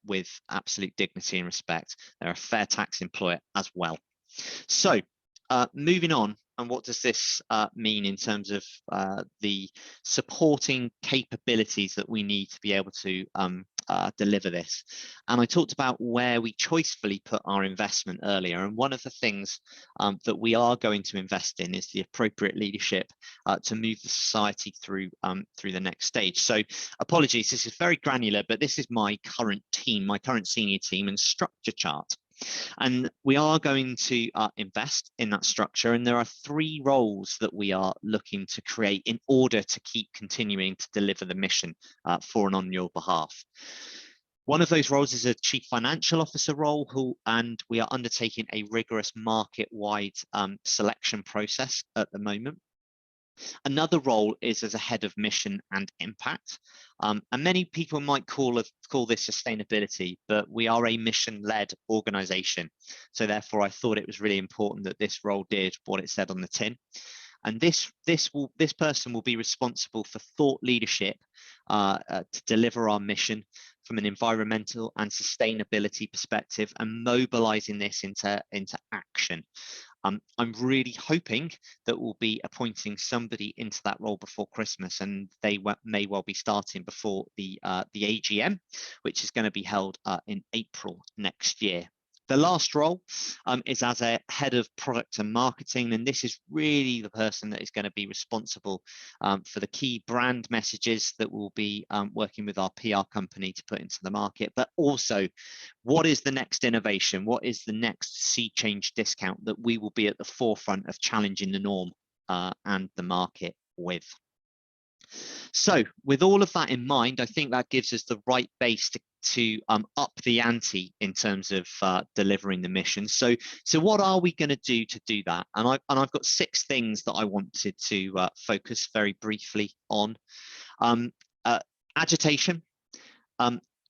E: with absolute dignity and respect. They're a fair tax employer as well. So moving on, and what does this mean in terms of the supporting capabilities that we need to be able to deliver this? And I talked about where we choicefully put our investment earlier, and one of the things that we are going to invest in is the appropriate leadership to move the society through the next stage. So apologies, this is very granular, but this is my current team, my current senior team and structure chart. And we are going to invest in that structure, and there are 3 roles that we are looking to create in order to keep continuing to deliver the mission for and on your behalf. One of those roles is a Chief Financial Officer role, and we are undertaking a rigorous market-wide selection process at the moment. Another role is as a head of mission and impact, and many people might call this sustainability, but we are a mission-led organization, so therefore I thought it was really important that this role did what it said on the tin. And this person will be responsible for thought leadership to deliver our mission from an environmental and sustainability perspective and mobilizing this into action. I'm really hoping that we'll be appointing somebody into that role before Christmas, and they may well be starting before the AGM, which is going to be held in April next year. The last role is as a head of product and marketing, and this is really the person that is going to be responsible for the key brand messages that we'll be working with our PR company to put into the market, but also what is the next innovation, what is the next Sea Change discount that we will be at the forefront of challenging the norm and the market with. So with all of that in mind, I think that gives us the right base to up the ante in terms of delivering the mission. So what are we going to do that? And I've got 6 things that I wanted to focus very briefly on. Agitation,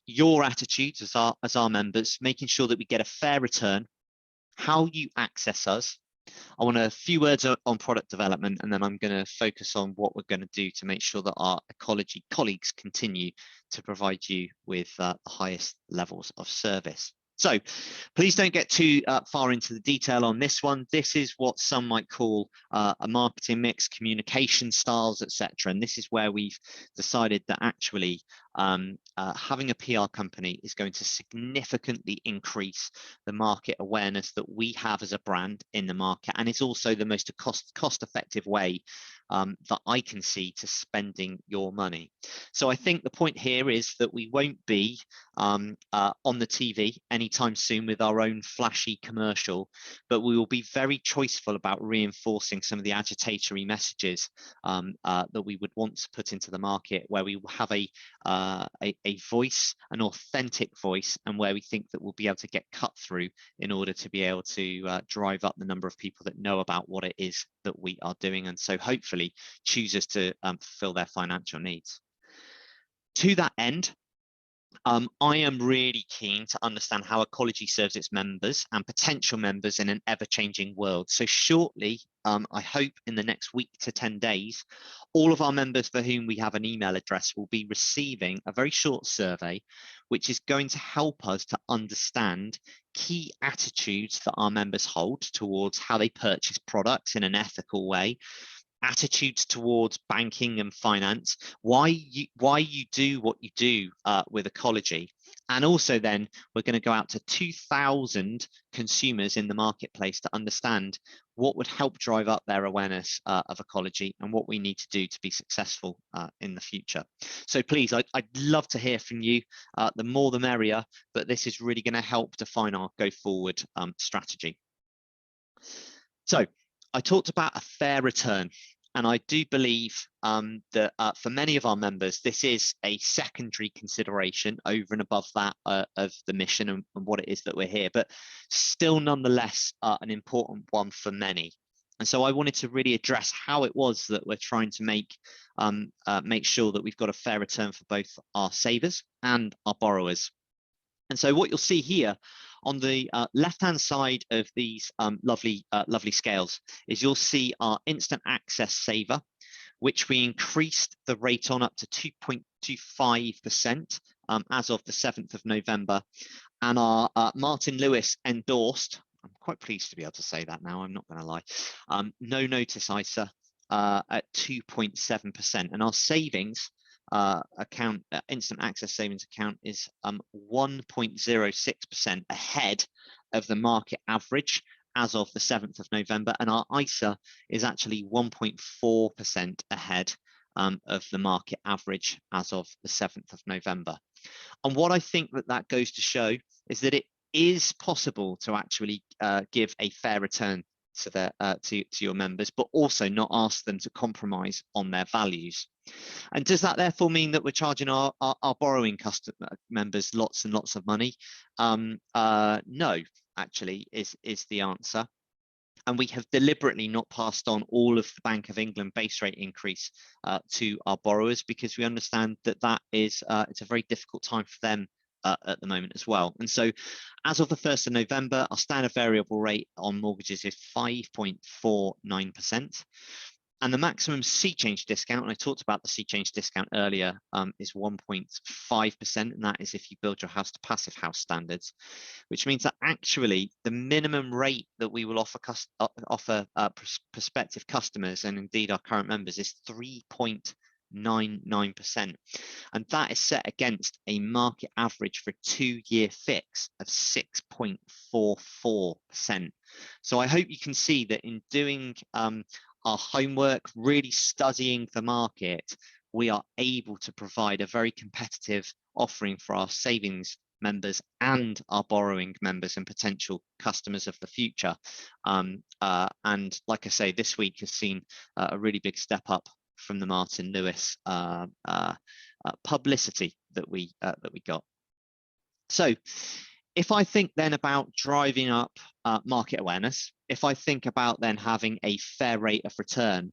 E: your attitudes as our members, making sure that we get a fair return, how you access us. I want a few words on product development, and then I'm going to focus on what we're going to do to make sure that our ecology colleagues continue to provide you with the highest levels of service. So please don't get too far into the detail on this one. This is what some might call a marketing mix, communication styles, etc. And this is where we've decided that actually having a PR company is going to significantly increase the market awareness that we have as a brand in the market, and it's also the most cost-effective way that I can see to spending your money. So I think the point here is that we won't be on the TV anytime soon with our own flashy commercial, but we will be very choiceful about reinforcing some of the agitatory messages that we would want to put into the market, where we will have a a voice, an authentic voice, and where we think that we'll be able to get cut through in order to be able to drive up the number of people that know about what it is that we are doing, and so hopefully choose us to fulfill their financial needs. To that end, I am really keen to understand how Ecology serves its members and potential members in an ever-changing world. So shortly, I hope in the next week to 10 days, all of our members for whom we have an email address will be receiving a very short survey, which is going to help us to understand key attitudes that our members hold towards how they purchase products in an ethical way, attitudes towards banking and finance, why you do what you do with Ecology. And also then we're going to go out to 2,000 consumers in the marketplace to understand what would help drive up their awareness of Ecology and what we need to do to be successful in the future. So please, I'd love to hear from you. The more the merrier, but this is really going to help define our go forward strategy. So I talked about a fair return, and I do believe that for many of our members, this is a secondary consideration over and above that of the mission and what it is that we're here, but still nonetheless an important one for many. And so I wanted to really address how it was that we're trying to make sure that we've got a fair return for both our savers and our borrowers. And so what you'll see here on the left-hand side of these lovely scales is you'll see our instant access saver, which we increased the rate on up to 2.25% as of the 7th of November. And our Martin Lewis endorsed, I'm quite pleased to be able to say that now, I'm not going to lie, no notice ISA at 2.7%. And our savings account, instant access savings account, is 1.06% ahead of the market average as of the 7th of November, and our ISA is actually 1.4% ahead of the market average as of the 7th of November. And what I think that goes to show is that it is possible to actually give a fair return to your members, but also not ask them to compromise on their values. And does that therefore mean that we're charging our borrowing customer members lots and lots of money? No, actually, is the answer. And we have deliberately not passed on all of the Bank of England base rate increase to our borrowers, because we understand that is it's a very difficult time for them at the moment as well. And so as of the 1st of November, our standard variable rate on mortgages is 5.49%. And the maximum sea change discount, and I talked about the sea change discount earlier, is 1.5%, and that is if you build your house to passive house standards, which means that actually the minimum rate that we will offer prospective customers, and indeed our current members, is 3.99%, and that is set against a market average for a 2-year fix of 6.44%. So I hope you can see that in doing our homework, really studying the market, we are able to provide a very competitive offering for our savings members and our borrowing members and potential customers of the future. And like I say, this week has seen a really big step up from the Martin Lewis publicity that we got. So if I think then about driving up market awareness, if I think about then having a fair rate of return,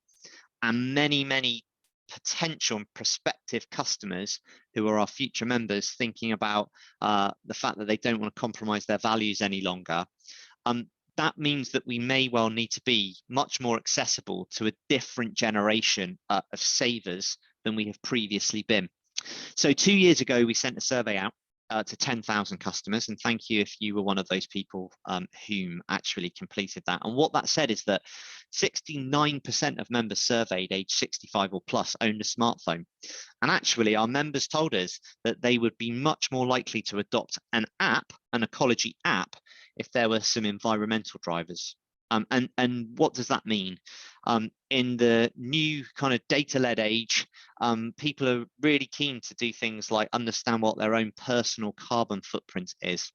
E: and many potential and prospective customers who are our future members thinking about the fact that they don't want to compromise their values any longer, that means that we may well need to be much more accessible to a different generation of savers than we have previously been. So 2 years ago, we sent a survey out to 10,000 customers, and thank you if you were one of those people whom actually completed that. And what that said is that 69% of members surveyed age 65 or plus owned a smartphone, and actually our members told us that they would be much more likely to adopt an Ecology app, if there were some environmental drivers. And what does that mean? In the new kind of data-led age, people are really keen to do things like understand what their own personal carbon footprint is.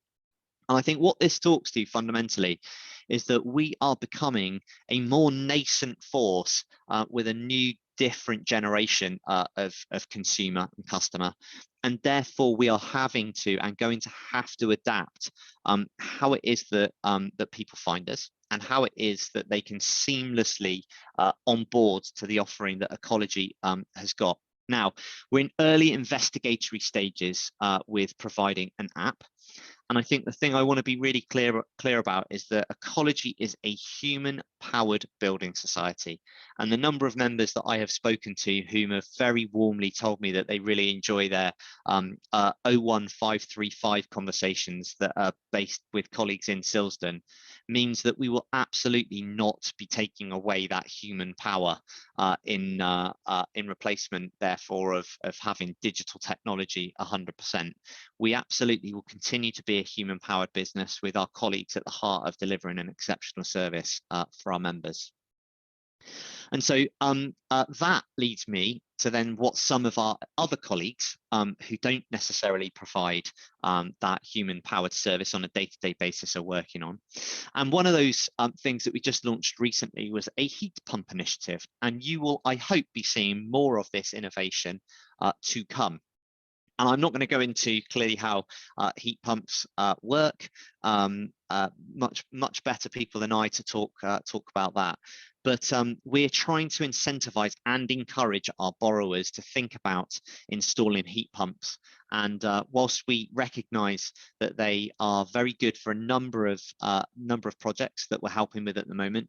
E: And I think what this talks to fundamentally is that we are becoming a more nascent force with a new different generation of consumer and customer. And therefore, we are having to and going to have to adapt how it is that that people find us, and how it is that they can seamlessly onboard to the offering that Ecology has got. Now, we're in early investigatory stages with providing an app. And I think the thing I want to be really clear about is that Ecology is a human-powered building society. And the number of members that I have spoken to whom have very warmly told me that they really enjoy their 01535 conversations that are based with colleagues in Silsden means that we will absolutely not be taking away that human power in replacement, therefore, of having digital technology 100%. We absolutely will continue to be a human-powered business with our colleagues at the heart of delivering an exceptional service for our members. And so that leads me to then what some of our other colleagues who don't necessarily provide that human-powered service on a day-to-day basis are working on. And one of those things that we just launched recently was a heat pump initiative. And you will, I hope, be seeing more of this innovation to come. And I'm not going to go into clearly how heat pumps work. Much better people than I to talk about that. But we're trying to incentivize and encourage our borrowers to think about installing heat pumps. And whilst we recognise that they are very good for a number of projects that we're helping with at the moment,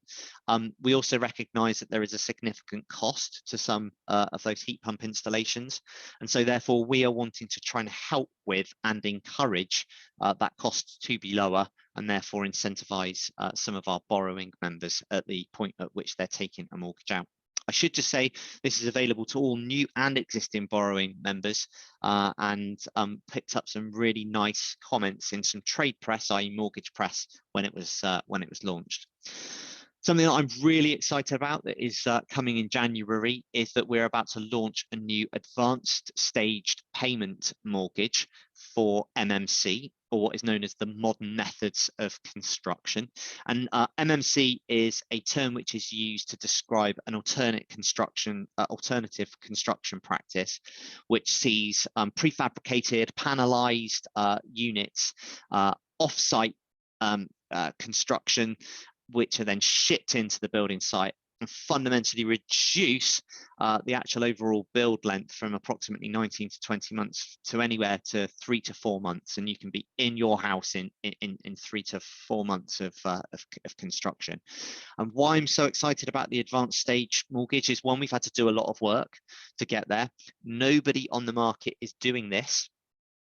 E: we also recognise that there is a significant cost to some of those heat pump installations. And so therefore we are wanting to try and help with and encourage that cost to be lower, and therefore incentivise some of our borrowing members at the point at which they're taking a mortgage out. I should just say this is available to all new and existing borrowing members, and picked up some really nice comments in some trade press, i.e. mortgage press, when it was launched. Something that I'm really excited about that is coming in January is that we're about to launch a new advanced staged payment mortgage for MMC, or what is known as the modern methods of construction. And MMC is a term which is used to describe an alternative construction practice, which sees prefabricated, panelized units, off-site construction, which are then shipped into the building site and fundamentally reduce the actual overall build length from approximately 19 to 20 months to anywhere to 3 to 4 months. And you can be in your house in 3 to 4 months of construction. And why I'm so excited about the advanced stage mortgage is, one, we've had to do a lot of work to get there. Nobody on the market is doing this.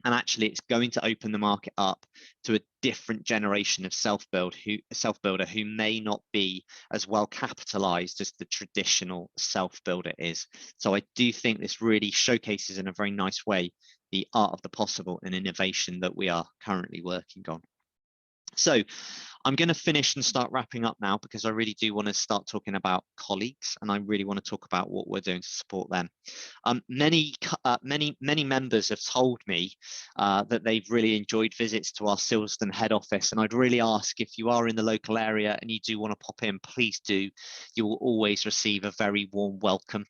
E: And actually, it's going to open the market up to a different generation of self-builder who may not be as well capitalized as the traditional self-builder is. So I do think this really showcases in a very nice way the art of the possible and innovation that we are currently working on. So I'm going to finish and start wrapping up now, because I really do want to start talking about colleagues, and I really want to talk about what we're doing to support them. Many members have told me that they've really enjoyed visits to our Silsden head office, and I'd really ask, if you are in the local area and you do want to pop in, please do. You will always receive a very warm welcome.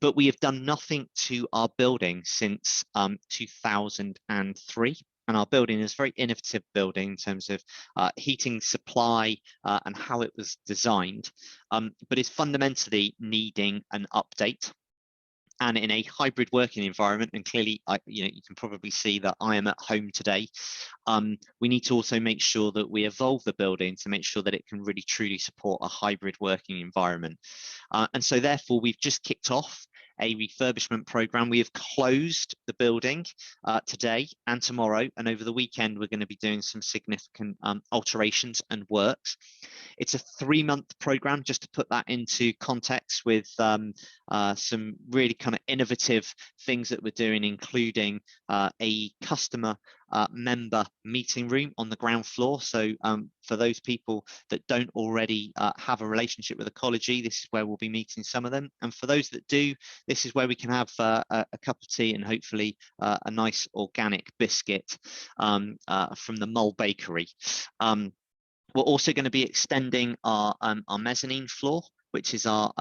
E: But we have done nothing to our building since 2003. And our building is a very innovative building in terms of heating supply and how it was designed, but is fundamentally needing an update. And in a hybrid working environment, and clearly, you can probably see that I am at home today, we need to also make sure that we evolve the building to make sure that it can really truly support a hybrid working environment. And so therefore, we've just kicked off a refurbishment program. We have closed the building today and tomorrow, and over the weekend we're going to be doing some significant alterations and works. It's a 3-month program, just to put that into context, with some really kind of innovative things that we're doing, including a customer member meeting room on the ground floor. So for those people that don't already have a relationship with Ecology, this is where we'll be meeting some of them. And for those that do, this is where we can have a cup of tea and hopefully a nice organic biscuit from the Mull Bakery. We're also going to be extending our mezzanine floor, which is our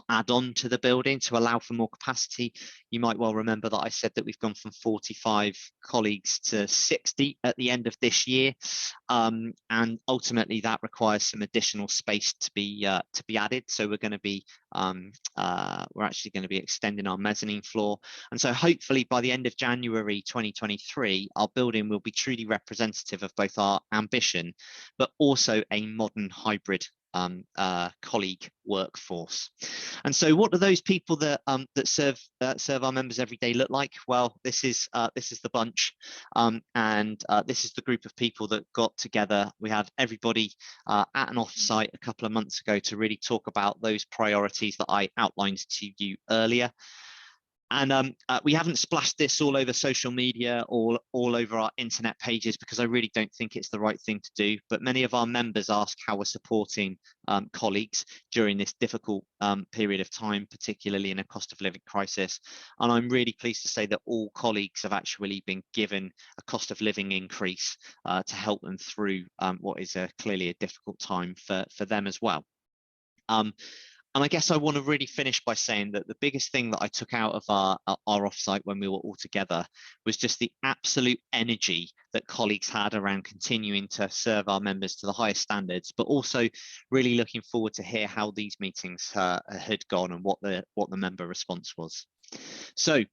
E: add-on to the building to allow for more capacity. You might well remember that I said that we've gone from 45 colleagues to 60 at the end of this year, and ultimately that requires some additional space to be added. So we're going to be we're actually going to be extending our mezzanine floor, and so hopefully by the end of January 2023, our building will be truly representative of both our ambition, but also a modern hybrid colleague workforce. And so what do those people that serve our members every day look like? Well, this is the bunch, and this is the group of people that got together. We had everybody at an offsite a couple of months ago to really talk about those priorities that I outlined to you earlier. And we haven't splashed this all over social media or all over our internet pages, because I really don't think it's the right thing to do. But many of our members ask how we're supporting colleagues during this difficult period of time, particularly in a cost of living crisis. And I'm really pleased to say that all colleagues have actually been given a cost of living increase to help them through what is clearly a difficult time for them as well. And I guess I want to really finish by saying that the biggest thing that I took out of our offsite when we were all together was just the absolute energy that colleagues had around continuing to serve our members to the highest standards, but also really looking forward to hear how these meetings had gone and what the member response was. So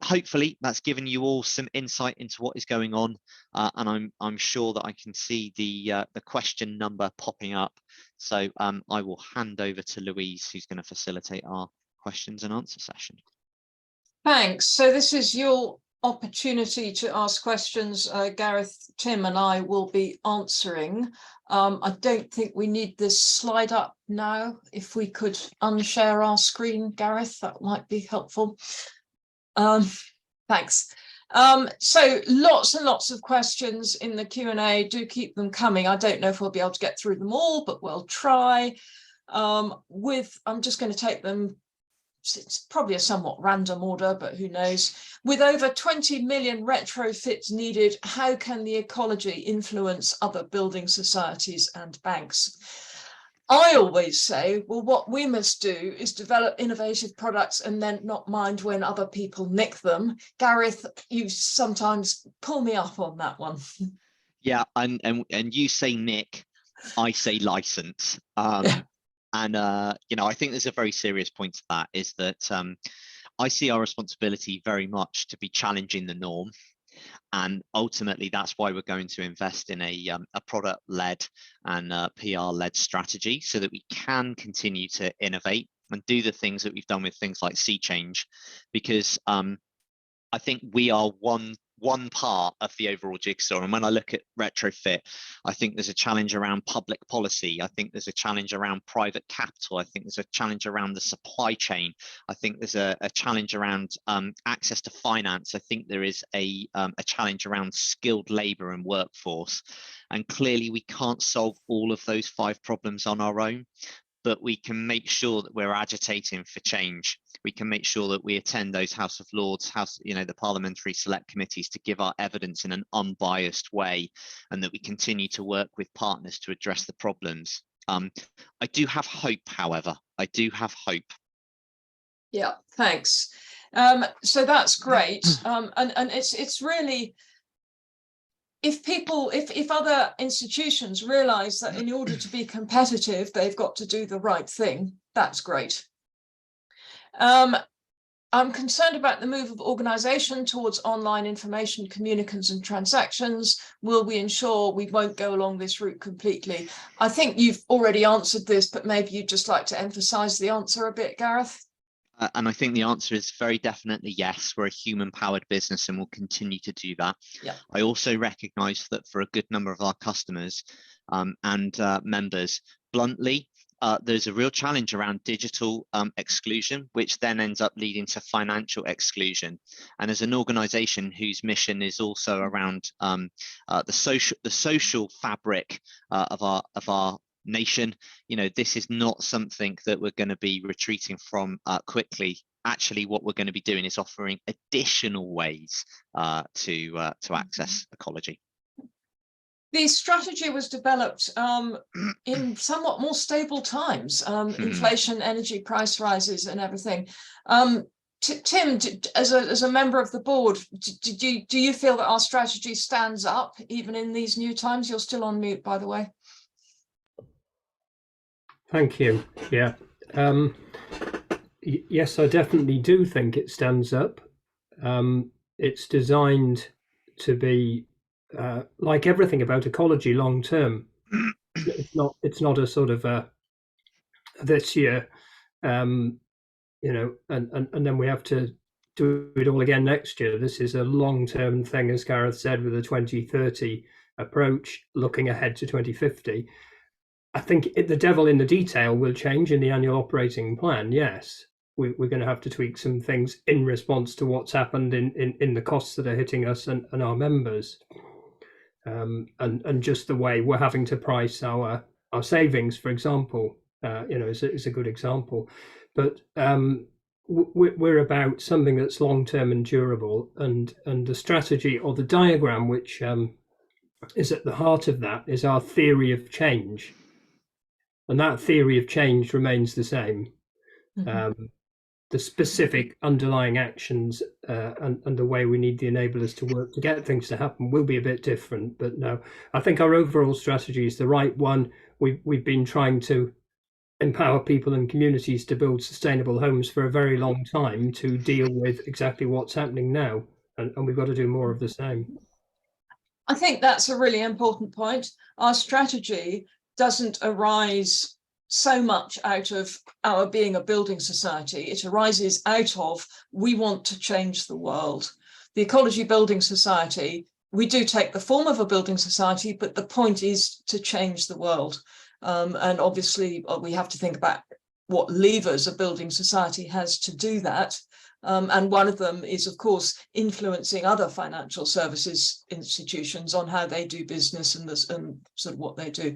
E: hopefully that's given you all some insight into what is going on, and I'm sure that I can see the question number popping up. So I will hand over to Louise, who's going to facilitate our questions and answer session.
A: Thanks. So this is your opportunity to ask questions. Gareth, Tim and I will be answering. I don't think we need this slide up now. If we could unshare our screen, Gareth, that might be helpful. Thanks. So lots and lots of questions in the Q&A. Do keep them coming. I don't know if we'll be able to get through them all, but we'll try. I'm just going to take them. It's probably a somewhat random order, but who knows? With over 20 million retrofits needed, how can the ecology influence other building societies and banks? I always say, well, what we must do is develop innovative products and then not mind when other people nick them. Gareth, you sometimes pull me up on that one.
E: Yeah, and you say nick, I say license. And you know, I think there's a very serious point to that, is that I see our responsibility very much to be challenging the norm. And ultimately, that's why we're going to invest in a product-led and PR-led strategy, so that we can continue to innovate and do the things that we've done with things like Sea Change, because I think we are one part of the overall jigsaw. And when I look at retrofit, I think there's a challenge around public policy. I think there's a challenge around private capital. I think there's a challenge around the supply chain. I think there's a challenge around access to finance. I think there is a challenge around skilled labor and workforce. And clearly we can't solve all of those 5 problems on our own, but we can make sure that we're agitating for change. We can make sure that we attend those House of Lords, the parliamentary select committees, to give our evidence in an unbiased way, and that we continue to work with partners to address the problems. I do have hope, however. I do have hope.
A: Yeah, thanks. So that's great. And it's really, if other institutions realize that in order to be competitive, they've got to do the right thing, that's great. I'm concerned about the move of organisation towards online information, communications and transactions. Will we ensure we won't go along this route completely? I think you've already answered this, but maybe you'd just like to emphasise the answer a bit, Gareth?
E: And I think the answer is very definitely yes. We're a human-powered business and we'll continue to do that.
A: Yeah.
E: I also recognise that for a good number of our customers and members, bluntly, there's a real challenge around digital exclusion, which then ends up leading to financial exclusion. And as an organisation whose mission is also around the social fabric of our nation, this is not something that we're going to be retreating from quickly. Actually, what we're going to be doing is offering additional ways to access ecology.
A: The strategy was developed in somewhat more stable times, inflation, energy price rises and everything. Tim, as a member of the board, do you feel that our strategy stands up even in these new times? You're still on mute, by the way.
F: Thank you. Yeah. Yes, I definitely do think it stands up. It's designed to be like everything about ecology long term. It's not a sort of a this year, and then we have to do it all again next year. This is a long term thing, as Gareth said, with a 2030 approach, looking ahead to 2050. I think the devil in the detail will change in the annual operating plan. Yes, we're going to have to tweak some things in response to what's happened in the costs that are hitting us and our members, and just the way we're having to price our savings, for example, is a good example. But we're about something that's long term and durable, and the strategy or the diagram which is at the heart of that is our theory of change. And that theory of change remains the same. Mm-hmm. The specific underlying actions and the way we need the enablers to work to get things to happen will be a bit different. But no, I think our overall strategy is the right one. We've been trying to empower people and communities to build sustainable homes for a very long time to deal with exactly what's happening now. And we've got to do more of the same.
A: I think that's a really important point. Our strategy doesn't arise so much out of our being a building society. It arises out of, we want to change the world. The Ecology Building Society, we do take the form of a building society, but the point is to change the world. And obviously we have to think about what levers a building society has to do that. And one of them is, of course, influencing other financial services institutions on how they do business and sort of what they do.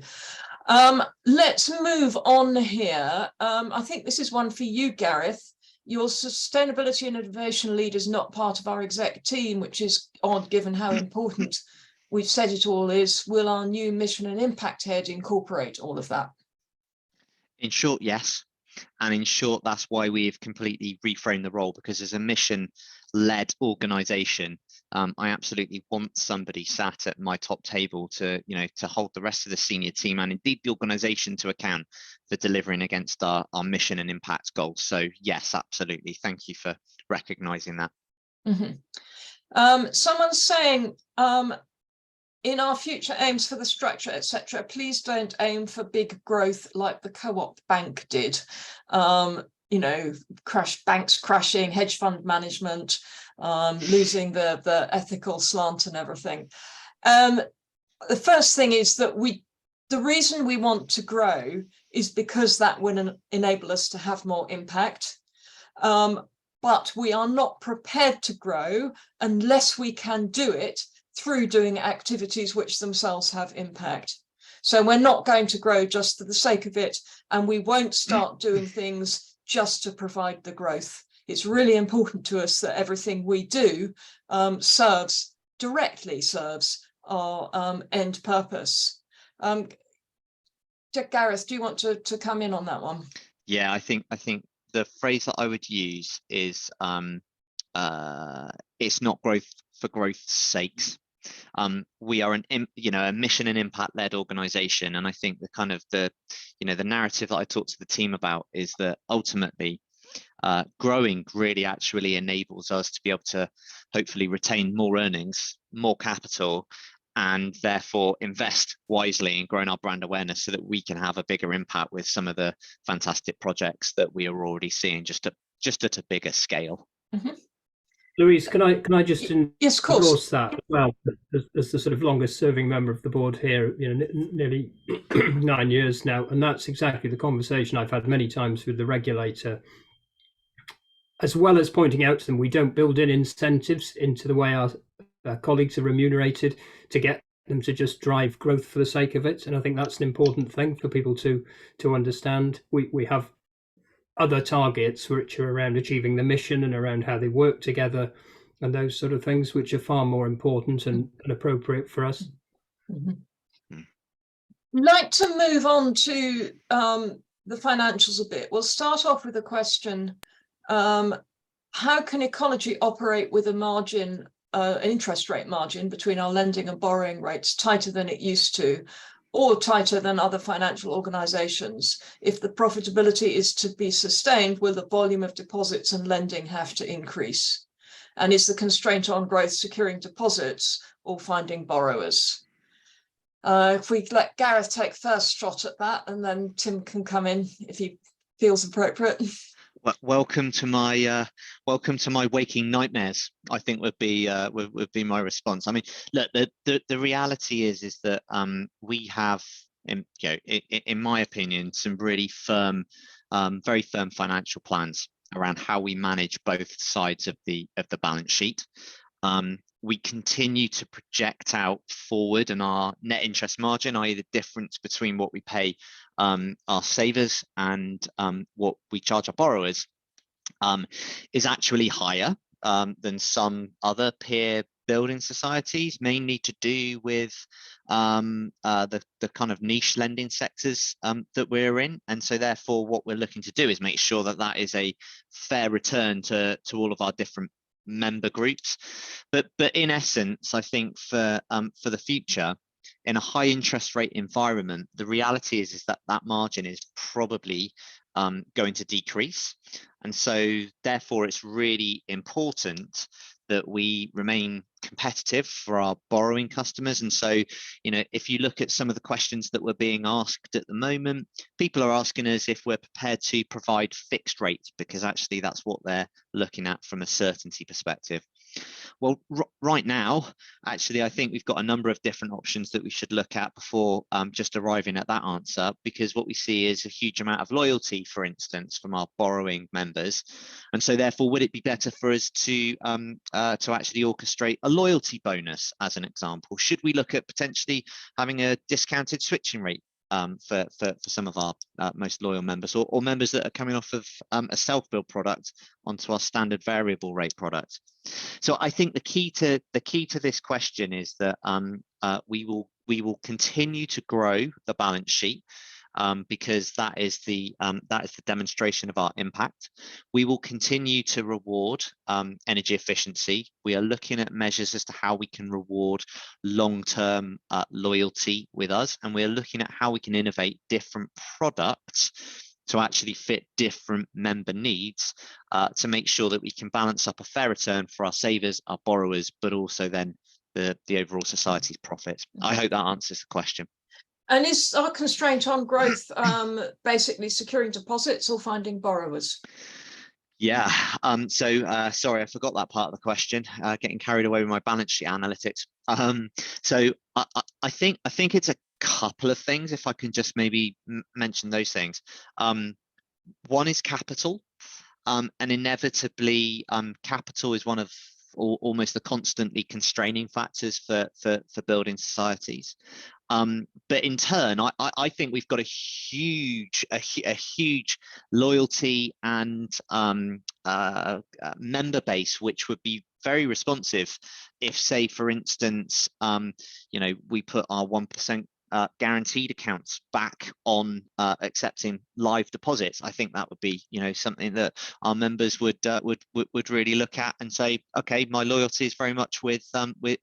A: Let's move on here. I think this is one for you, Gareth. Your sustainability and innovation lead is not part of our exec team, which is odd given how important we've said it all is. Will our new mission and impact head incorporate all of that?
E: In short, yes. And in short, that's why we've completely reframed the role, because as a mission-led organization, I absolutely want somebody sat at my top table to hold the rest of the senior team and indeed the organization to account for delivering against our mission and impact goals. So yes, absolutely. Thank you for recognizing that.
A: Mm-hmm. Someone's saying, in our future aims for the structure, etc., please don't aim for big growth like the Co-op Bank did. Banks crashing, hedge fund management, losing the ethical slant and everything. The first thing is that the reason we want to grow is because that will enable us to have more impact. But we are not prepared to grow unless we can do it through doing activities which themselves have impact. So we're not going to grow just for the sake of it, and we won't start doing things just to provide the growth. It's really important to us that everything we do directly serves our end purpose. Gareth, do you want to come in on that one?
E: Yeah, I think the phrase that I would use is it's not growth for growth's sakes. We are a mission and impact led organization, and I think the narrative that I talk to the team about is that ultimately growing really actually enables us to be able to hopefully retain more earnings, more capital, and therefore invest wisely in growing our brand awareness so that we can have a bigger impact with some of the fantastic projects that we are already seeing just at a bigger scale.
A: Mm-hmm.
F: Louise, can I just
A: yes, of course,
F: endorse that as well, as the sort of longest serving member of the board here, nearly 9 years now, and that's exactly the conversation I've had many times with the regulator, as well as pointing out to them we don't build in incentives into the way our colleagues are remunerated to get them to just drive growth for the sake of it, and I think that's an important thing for people to understand. We have other targets which are around achieving the mission and around how they work together and those sort of things, which are far more important and appropriate for us.
A: Mm-hmm. like to move on to the financials a bit. We'll start off with a question. How can ecology operate with a margin, an interest rate margin between our lending and borrowing rates tighter than it used to, or tighter than other financial organizations? If the profitability is to be sustained, will the volume of deposits and lending have to increase? And is the constraint on growth securing deposits or finding borrowers? If we let Gareth take first shot at that, and then Tim can come in if he feels appropriate.
E: Well, welcome to my waking nightmares, I think would be my response. I mean, look, the reality is that we have, in my opinion, some really firm, very firm financial plans around how we manage both sides of the balance sheet. We continue to project out forward, and our net interest margin, i.e. the difference between what we pay our savers and what we charge our borrowers, is actually higher than some other peer building societies, mainly to do with the kind of niche lending sectors that we're in. And so therefore what we're looking to do is make sure that that is a fair return to all of our different member groups. But in essence, I think for the future, in a high interest rate environment, the reality is that margin is probably going to decrease. And so therefore it's really important that we remain competitive for our borrowing customers. And so, if you look at some of the questions that we're being asked at the moment, people are asking us if we're prepared to provide fixed rates, because actually that's what they're looking at from a certainty perspective. Well, right now, actually, I think we've got a number of different options that we should look at before just arriving at that answer, because what we see is a huge amount of loyalty, for instance, from our borrowing members. And so therefore, would it be better for us to actually orchestrate a loyalty bonus, as an example? Should we look at potentially having a discounted switching rate for some of our most loyal members, or members that are coming off of a self-build product onto our standard variable rate product? So I think the key to this question is that we will continue to grow the balance sheet, because that is the demonstration of our impact. We will continue to reward energy efficiency. We are looking at measures as to how we can reward long-term loyalty with us, and we're looking at how we can innovate different products to actually fit different member needs, to make sure that we can balance up a fair return for our savers, our borrowers, but also then the overall society's profits. I hope that answers the question.
A: And is our constraint on growth basically securing deposits or finding borrowers?
E: Yeah, sorry, I forgot that part of the question, getting carried away with my balance sheet analytics. So I think it's a couple of things, if I can just maybe mention those things. One is capital, and inevitably capital is one of almost the constantly constraining factors for building societies. But in turn, I think we've got a huge loyalty and member base, which would be very responsive if, say, for instance, we put our 1% guaranteed accounts back on accepting live deposits. I think that would be, something that our members would really look at and say, okay, my loyalty is very much with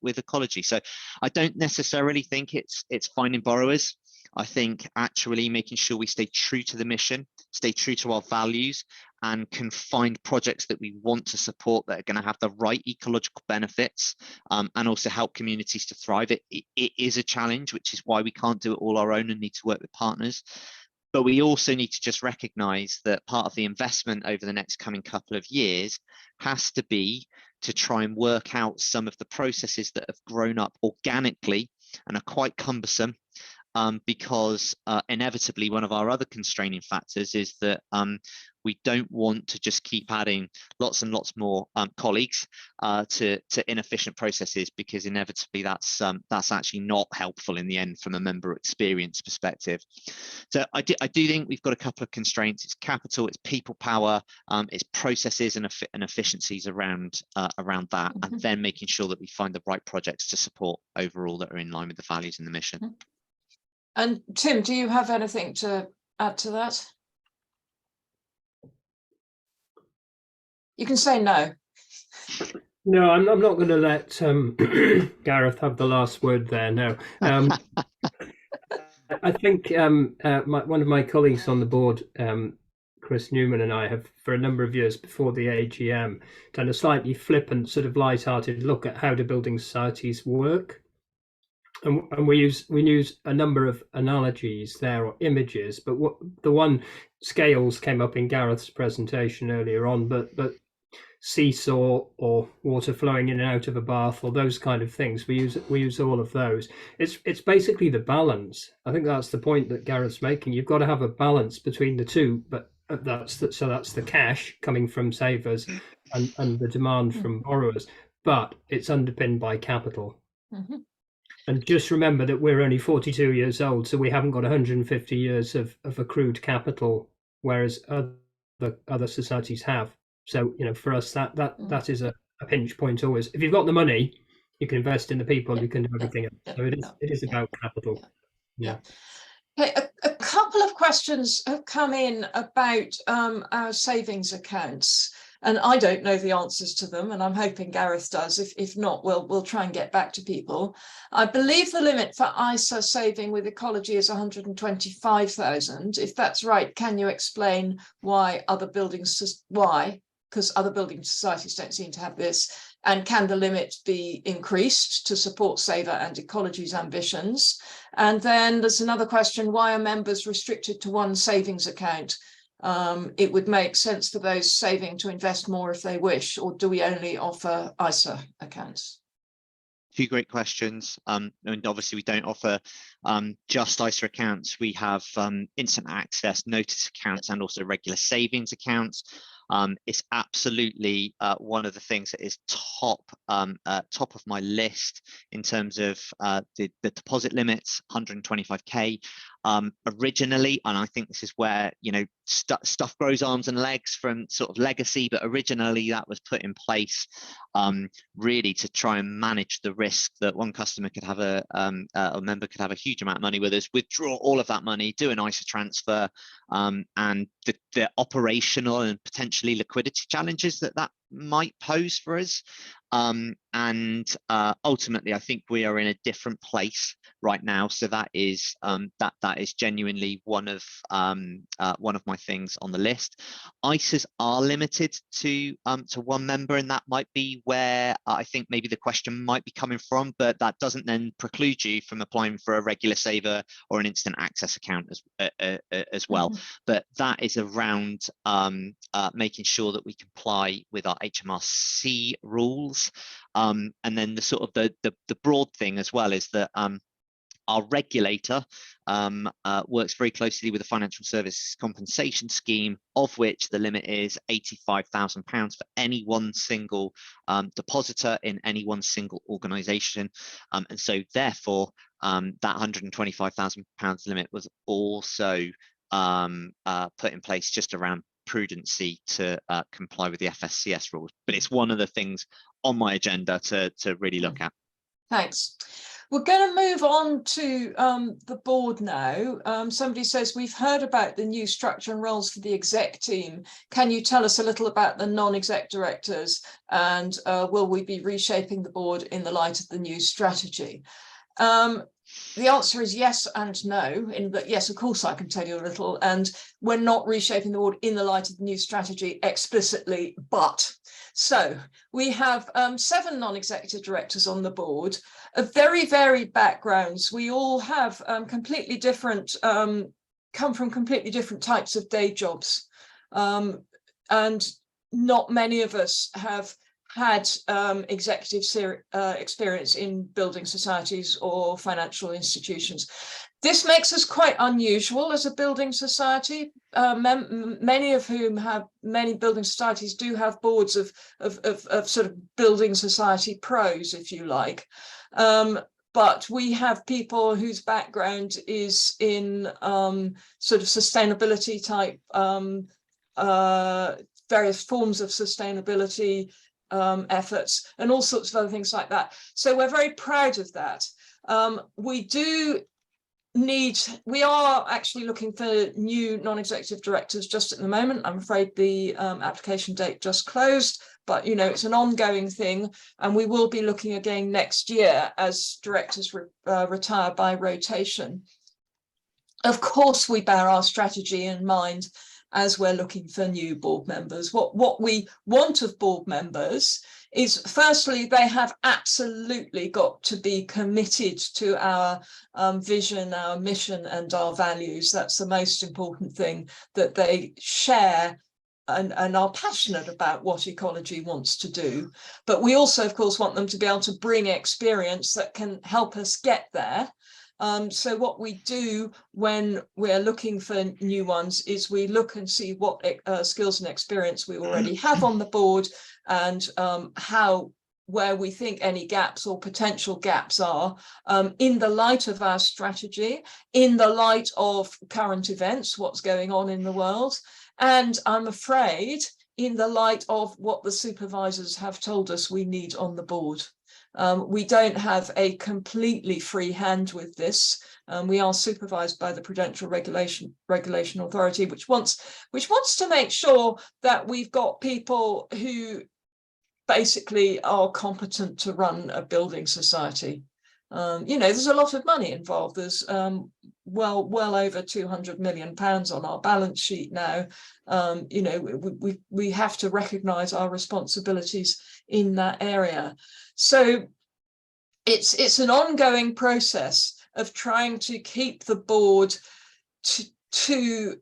E: ecology. So I don't necessarily think it's finding borrowers. I think actually making sure we stay true to the mission, stay true to our values, and can find projects that we want to support that are going to have the right ecological benefits, and also help communities to thrive. It is a challenge, which is why we can't do it all our own and need to work with partners. But we also need to just recognize that part of the investment over the next coming couple of years has to be to try and work out some of the processes that have grown up organically and are quite cumbersome, because inevitably one of our other constraining factors is that we don't want to just keep adding lots and lots more colleagues to inefficient processes, because inevitably that's actually not helpful in the end from a member experience perspective. So I do think we've got a couple of constraints. It's capital, it's people power, it's processes and efficiencies around that, and then making sure that we find the right projects to support overall that are in line with the values and the mission.
A: And Tim, do you have anything to add to that? You can say no.
F: No, I'm not going to let Gareth have the last word there. No, I think one of my colleagues on the board, Chris Newman, and I have, for a number of years before the AGM, done a slightly flippant, sort of light-hearted look at how do building societies work. And we use a number of analogies there, or images, but what the one, scales came up in Gareth's presentation earlier on, but seesaw or water flowing in and out of a bath, or those kind of things. We use all of those. It's basically the balance. I think that's the point that Gareth's making. You've got to have a balance between the two, but that's the cash coming from savers and the demand from borrowers, but it's underpinned by capital.
A: Mm-hmm.
F: And just remember that we're only 42 years old, so we haven't got 150 years of accrued capital, whereas other societies have. So, you know, for us, that is a pinch point always. If you've got the money, you can invest in the people, you can do everything else. So it is about capital. Yeah.
A: Okay, a couple of questions have come in about our savings accounts, and I don't know the answers to them, and I'm hoping Gareth does. If not, we'll try and get back to people. I believe the limit for ISA saving with Ecology is 125,000. If that's right, can you explain why other buildings, because other building societies don't seem to have this, and can the limit be increased to support Saver and Ecology's ambitions? And then there's another question, why are members restricted to one savings account? It would make sense for those saving to invest more if they wish, or do we only offer ISA accounts?
E: Two great questions. And obviously we don't offer just ISA accounts. We have instant access notice accounts and also regular savings accounts. It's absolutely one of the things that is top of my list in terms of the deposit limits, 125k. Originally, and I think this is where, you know, stuff grows arms and legs from sort of legacy, but originally that was put in place really to try and manage the risk that one customer could have a member could have a huge amount of money with us, withdraw all of that money, do an ISA transfer, and the operational and potentially liquidity challenges that might pose for us. Ultimately, I think we are in a different place right now. So that is that is genuinely one of my things on the list. ISAs are limited to one member, and that might be where I think maybe the question might be coming from. But that doesn't then preclude you from applying for a regular saver or an instant access account as well. Mm-hmm. But that is around making sure that we comply with our HMRC rules. And then the sort of the broad thing as well is that our regulator works very closely with the Financial Services Compensation Scheme, of which the limit is £85,000 for any one single depositor in any one single organisation. And so therefore, that £125,000 limit was also put in place just around prudency to comply with the FSCS rules. But it's one of the things on my agenda to really look at.
A: Thanks. We're going to move on to the board now. Somebody says, we've heard about the new structure and roles for the exec team. Can you tell us a little about the non-exec directors, and will we be reshaping the board in the light of the new strategy? The answer is yes and no, in that yes, of course I can tell you a little, and we're not reshaping the board in the light of the new strategy explicitly, but. So we have 7 non-executive directors on the board of very varied backgrounds. We all have completely different, come from completely different types of day jobs. And not many of us have had executive experience in building societies or financial institutions. This makes us quite unusual as a building society. Many building societies do have boards of sort of building society pros, if you like. But we have people whose background is in sort of sustainability type, various forms of sustainability efforts and all sorts of other things like that. So we're very proud of that. We do we are actually looking for new non-executive directors just at the moment. I'm afraid the application date just closed, but you know, it's an ongoing thing, and we will be looking again next year as directors retire by rotation. Of course, we bear our strategy in mind as we're looking for new board members. What we want of board members is, firstly, they have absolutely got to be committed to our vision, our mission, and our values. That's the most important thing, that they share and are passionate about what ecology wants to do. But we also, of course, want them to be able to bring experience that can help us get there. So what we do when we're looking for new ones is we look and see what skills and experience we already have on the board, and where we think any gaps or potential gaps are, in the light of our strategy, in the light of current events, what's going on in the world, and I'm afraid in the light of what the supervisors have told us we need on the board. We don't have a completely free hand with this. We are supervised by the Prudential Regulation Authority, which wants to make sure that we've got people who basically are competent to run a building society. You know, there's a lot of money involved. There's well over £200 million on our balance sheet now. You know, we have to recognise our responsibilities in that area. So it's an ongoing process of trying to keep the board to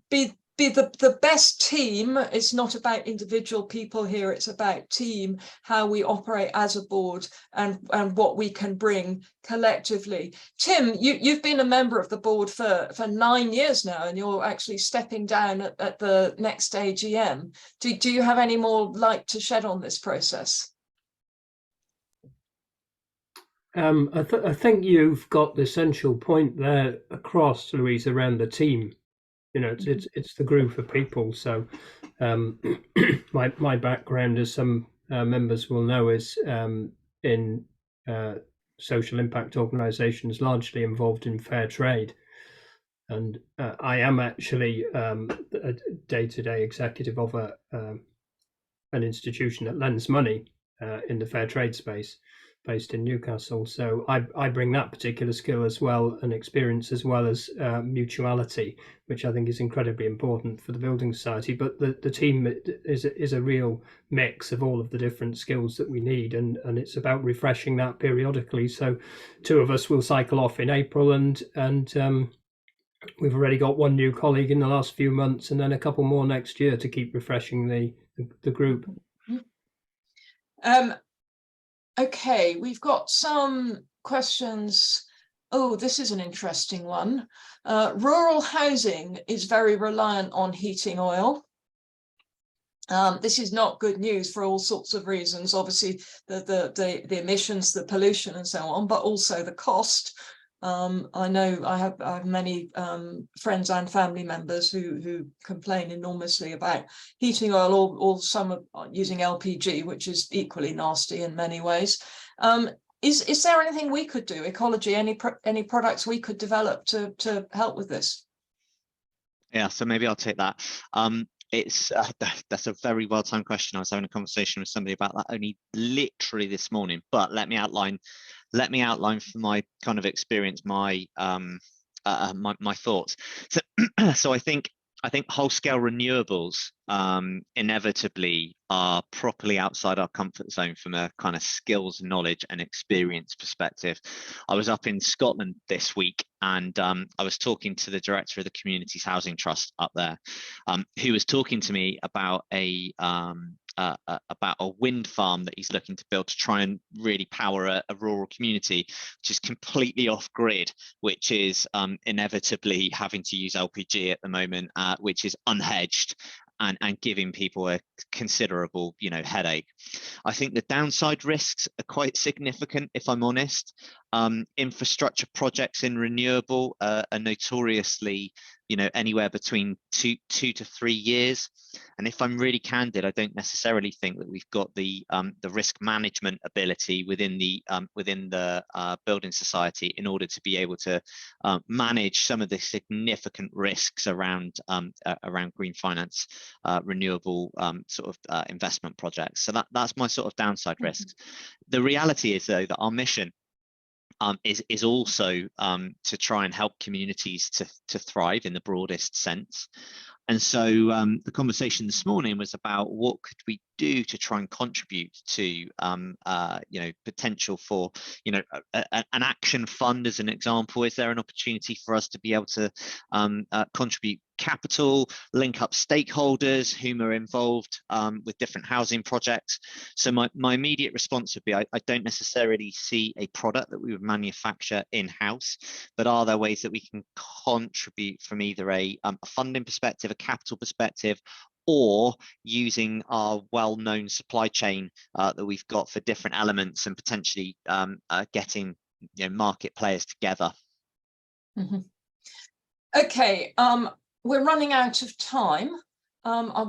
A: be the best team. It's not about individual people here, it's about team, how we operate as a board, and what we can bring collectively. Tim, you've been a member of the board for 9 years now, and you're actually stepping down at the next AGM. Do you have any more light to shed on this process?
F: I think you've got the essential point there across, Louise, around the team. You know, it's the group of people. So my background, as some members will know, is in social impact organisations, largely involved in fair trade. And I am actually a day-to-day executive of an institution that lends money in the fair trade space, based in Newcastle. So I bring that particular skill as well, and experience, as well as mutuality, which I think is incredibly important for the building society. But the team is a real mix of all of the different skills that we need, and it's about refreshing that periodically. So 2 of us will cycle off in April, and we've already got 1 new colleague in the last few months, and then a couple more next year to keep refreshing the group.
A: Okay, we've got some questions. Oh, this is an interesting one. Rural housing is very reliant on heating oil. This is not good news for all sorts of reasons. Obviously, the emissions, the pollution, and so on, but also the cost. I know I have many friends and family members who complain enormously about heating oil, or some are using LPG, which is equally nasty in many ways. Is there anything we could do, Ecology, any products we could develop to help with this?
E: Yeah, so maybe I'll take that. That's a very well-timed question. I was having a conversation with somebody about that only literally this morning, but let me outline from my kind of experience my thoughts. So I think whole-scale renewables inevitably are properly outside our comfort zone from a kind of skills, knowledge, and experience perspective. I was up in Scotland this week, and I was talking to the director of the Communities Housing Trust up there, who was talking to me about a wind farm that he's looking to build to try and really power a rural community, which is completely off grid, which is inevitably having to use LPG at the moment, which is unhedged, and giving people a considerable, headache. I think the downside risks are quite significant, if I'm honest. Infrastructure projects in renewable are notoriously, anywhere between two to 3 years. And if I'm really candid, I don't necessarily think that we've got the risk management ability within the building society in order to be able to manage some of the significant risks around green finance, renewable investment projects. So that's my sort of downside risks. The reality is, though, that our mission is also to try and help communities to thrive in the broadest sense. And so the conversation this morning was about what could we do to try and contribute to potential for an action fund as an example. Is there an opportunity for us to be able to contribute capital, link up stakeholders whom are involved with different housing projects? So my immediate response would be, I don't necessarily see a product that we would manufacture in-house, but are there ways that we can contribute from either a funding perspective, a capital perspective, or using our well-known supply chain that we've got for different elements and potentially getting market players together.
A: Okay, we're running out of time.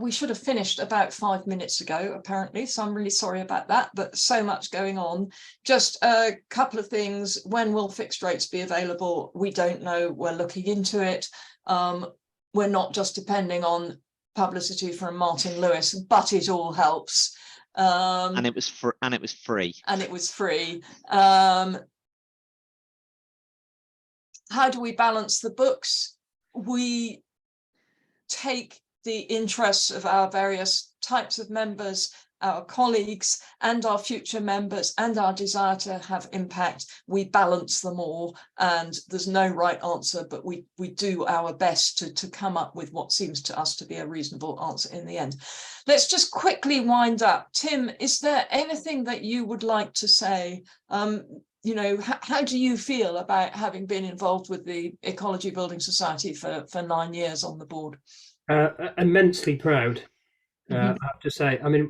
A: We should have finished about 5 minutes ago, apparently, so I'm really sorry about that, but so much going on. Just a couple of things. When will fixed rates be available? We don't know. We're looking into it. We're not just depending on publicity from Martin Lewis, but it all helps.
E: And it was free.
A: And it was free. How do we balance the books? We take the interests of our various types of members, our colleagues and our future members, and our desire to have impact. We balance them all, and there's no right answer, but we do our best to come up with what seems to us to be a reasonable answer in the end. Let's just quickly wind up. Tim, is there anything that you would like to say? How do you feel about having been involved with the Ecology Building Society for 9 years on the board?
F: Immensely proud, I have to say. I mean,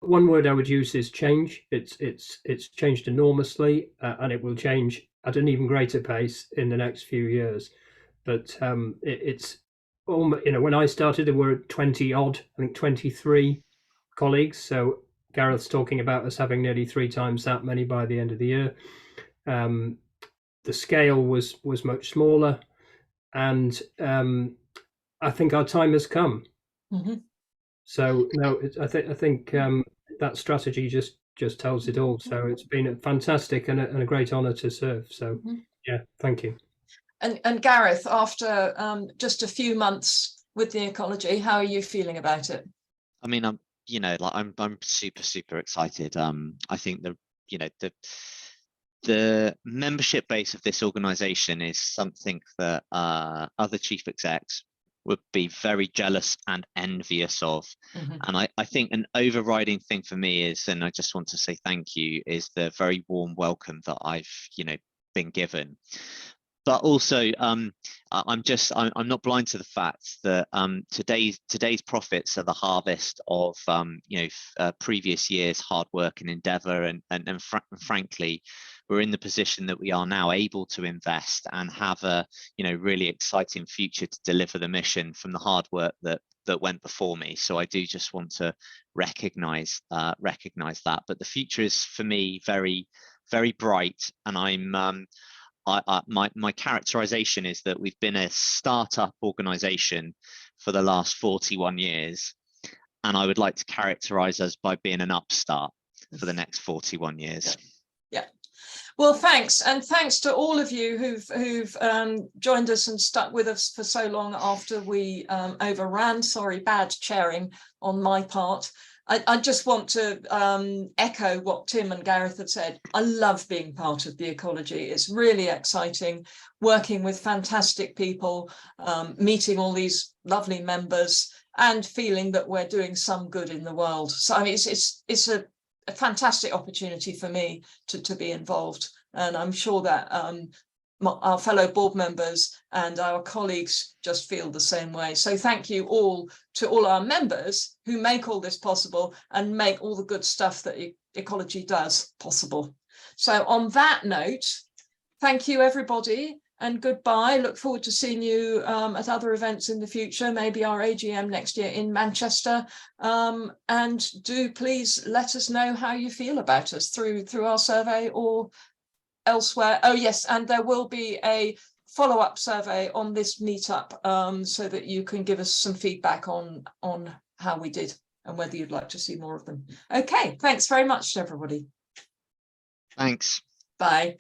F: one word I would use is change. It's changed enormously, and it will change at an even greater pace in the next few years. But it's when I started, there were 20 odd, I think 23 colleagues. So Gareth's talking about us having nearly 3 times that many by the end of the year. The scale was much smaller, and I think our time has come. So no, I think that strategy just tells it all. So it's been a fantastic and a great honour to serve. So yeah, thank you.
A: And Gareth, after just a few months with the Ecology, how are you feeling about it?
E: I mean, I'm super excited. I think the membership base of this organisation is something that other chief execs would be very jealous and envious of. And I think an overriding thing for me is, and I just want to say thank you, is the very warm welcome that I've been given. But also I'm not blind to the fact that today's profits are the harvest of previous years' hard work and endeavour, and frankly, we're in the position that we are now able to invest and have a really exciting future to deliver the mission from the hard work that went before me. So I do just want to recognise that. But the future is, for me, very, very bright, and my characterization is that we've been a startup organization for the last 41 years, and I would like to characterize us by being an upstart for the next 41 years.
A: Yeah. Well, thanks, and thanks to all of you who've joined us and stuck with us for so long after we overran. Sorry, bad chairing on my part. I just want to echo what Tim and Gareth have said. I love being part of the Ecology. It's really exciting, working with fantastic people, meeting all these lovely members, and feeling that we're doing some good in the world. So I mean, it's a fantastic opportunity for me to be involved, and I'm sure that our fellow board members and our colleagues just feel the same way. So thank you all to all our members who make all this possible and make all the good stuff that Ecology does possible. So on that note, thank you, everybody, and goodbye. Look forward to seeing you at other events in the future, maybe our AGM next year in Manchester. And do please let us know how you feel about us through our survey or elsewhere. Oh yes, and there will be a follow-up survey on this meetup, so that you can give us some feedback on how we did and whether you'd like to see more of them. Okay, thanks very much, everybody.
E: Thanks.
A: Bye.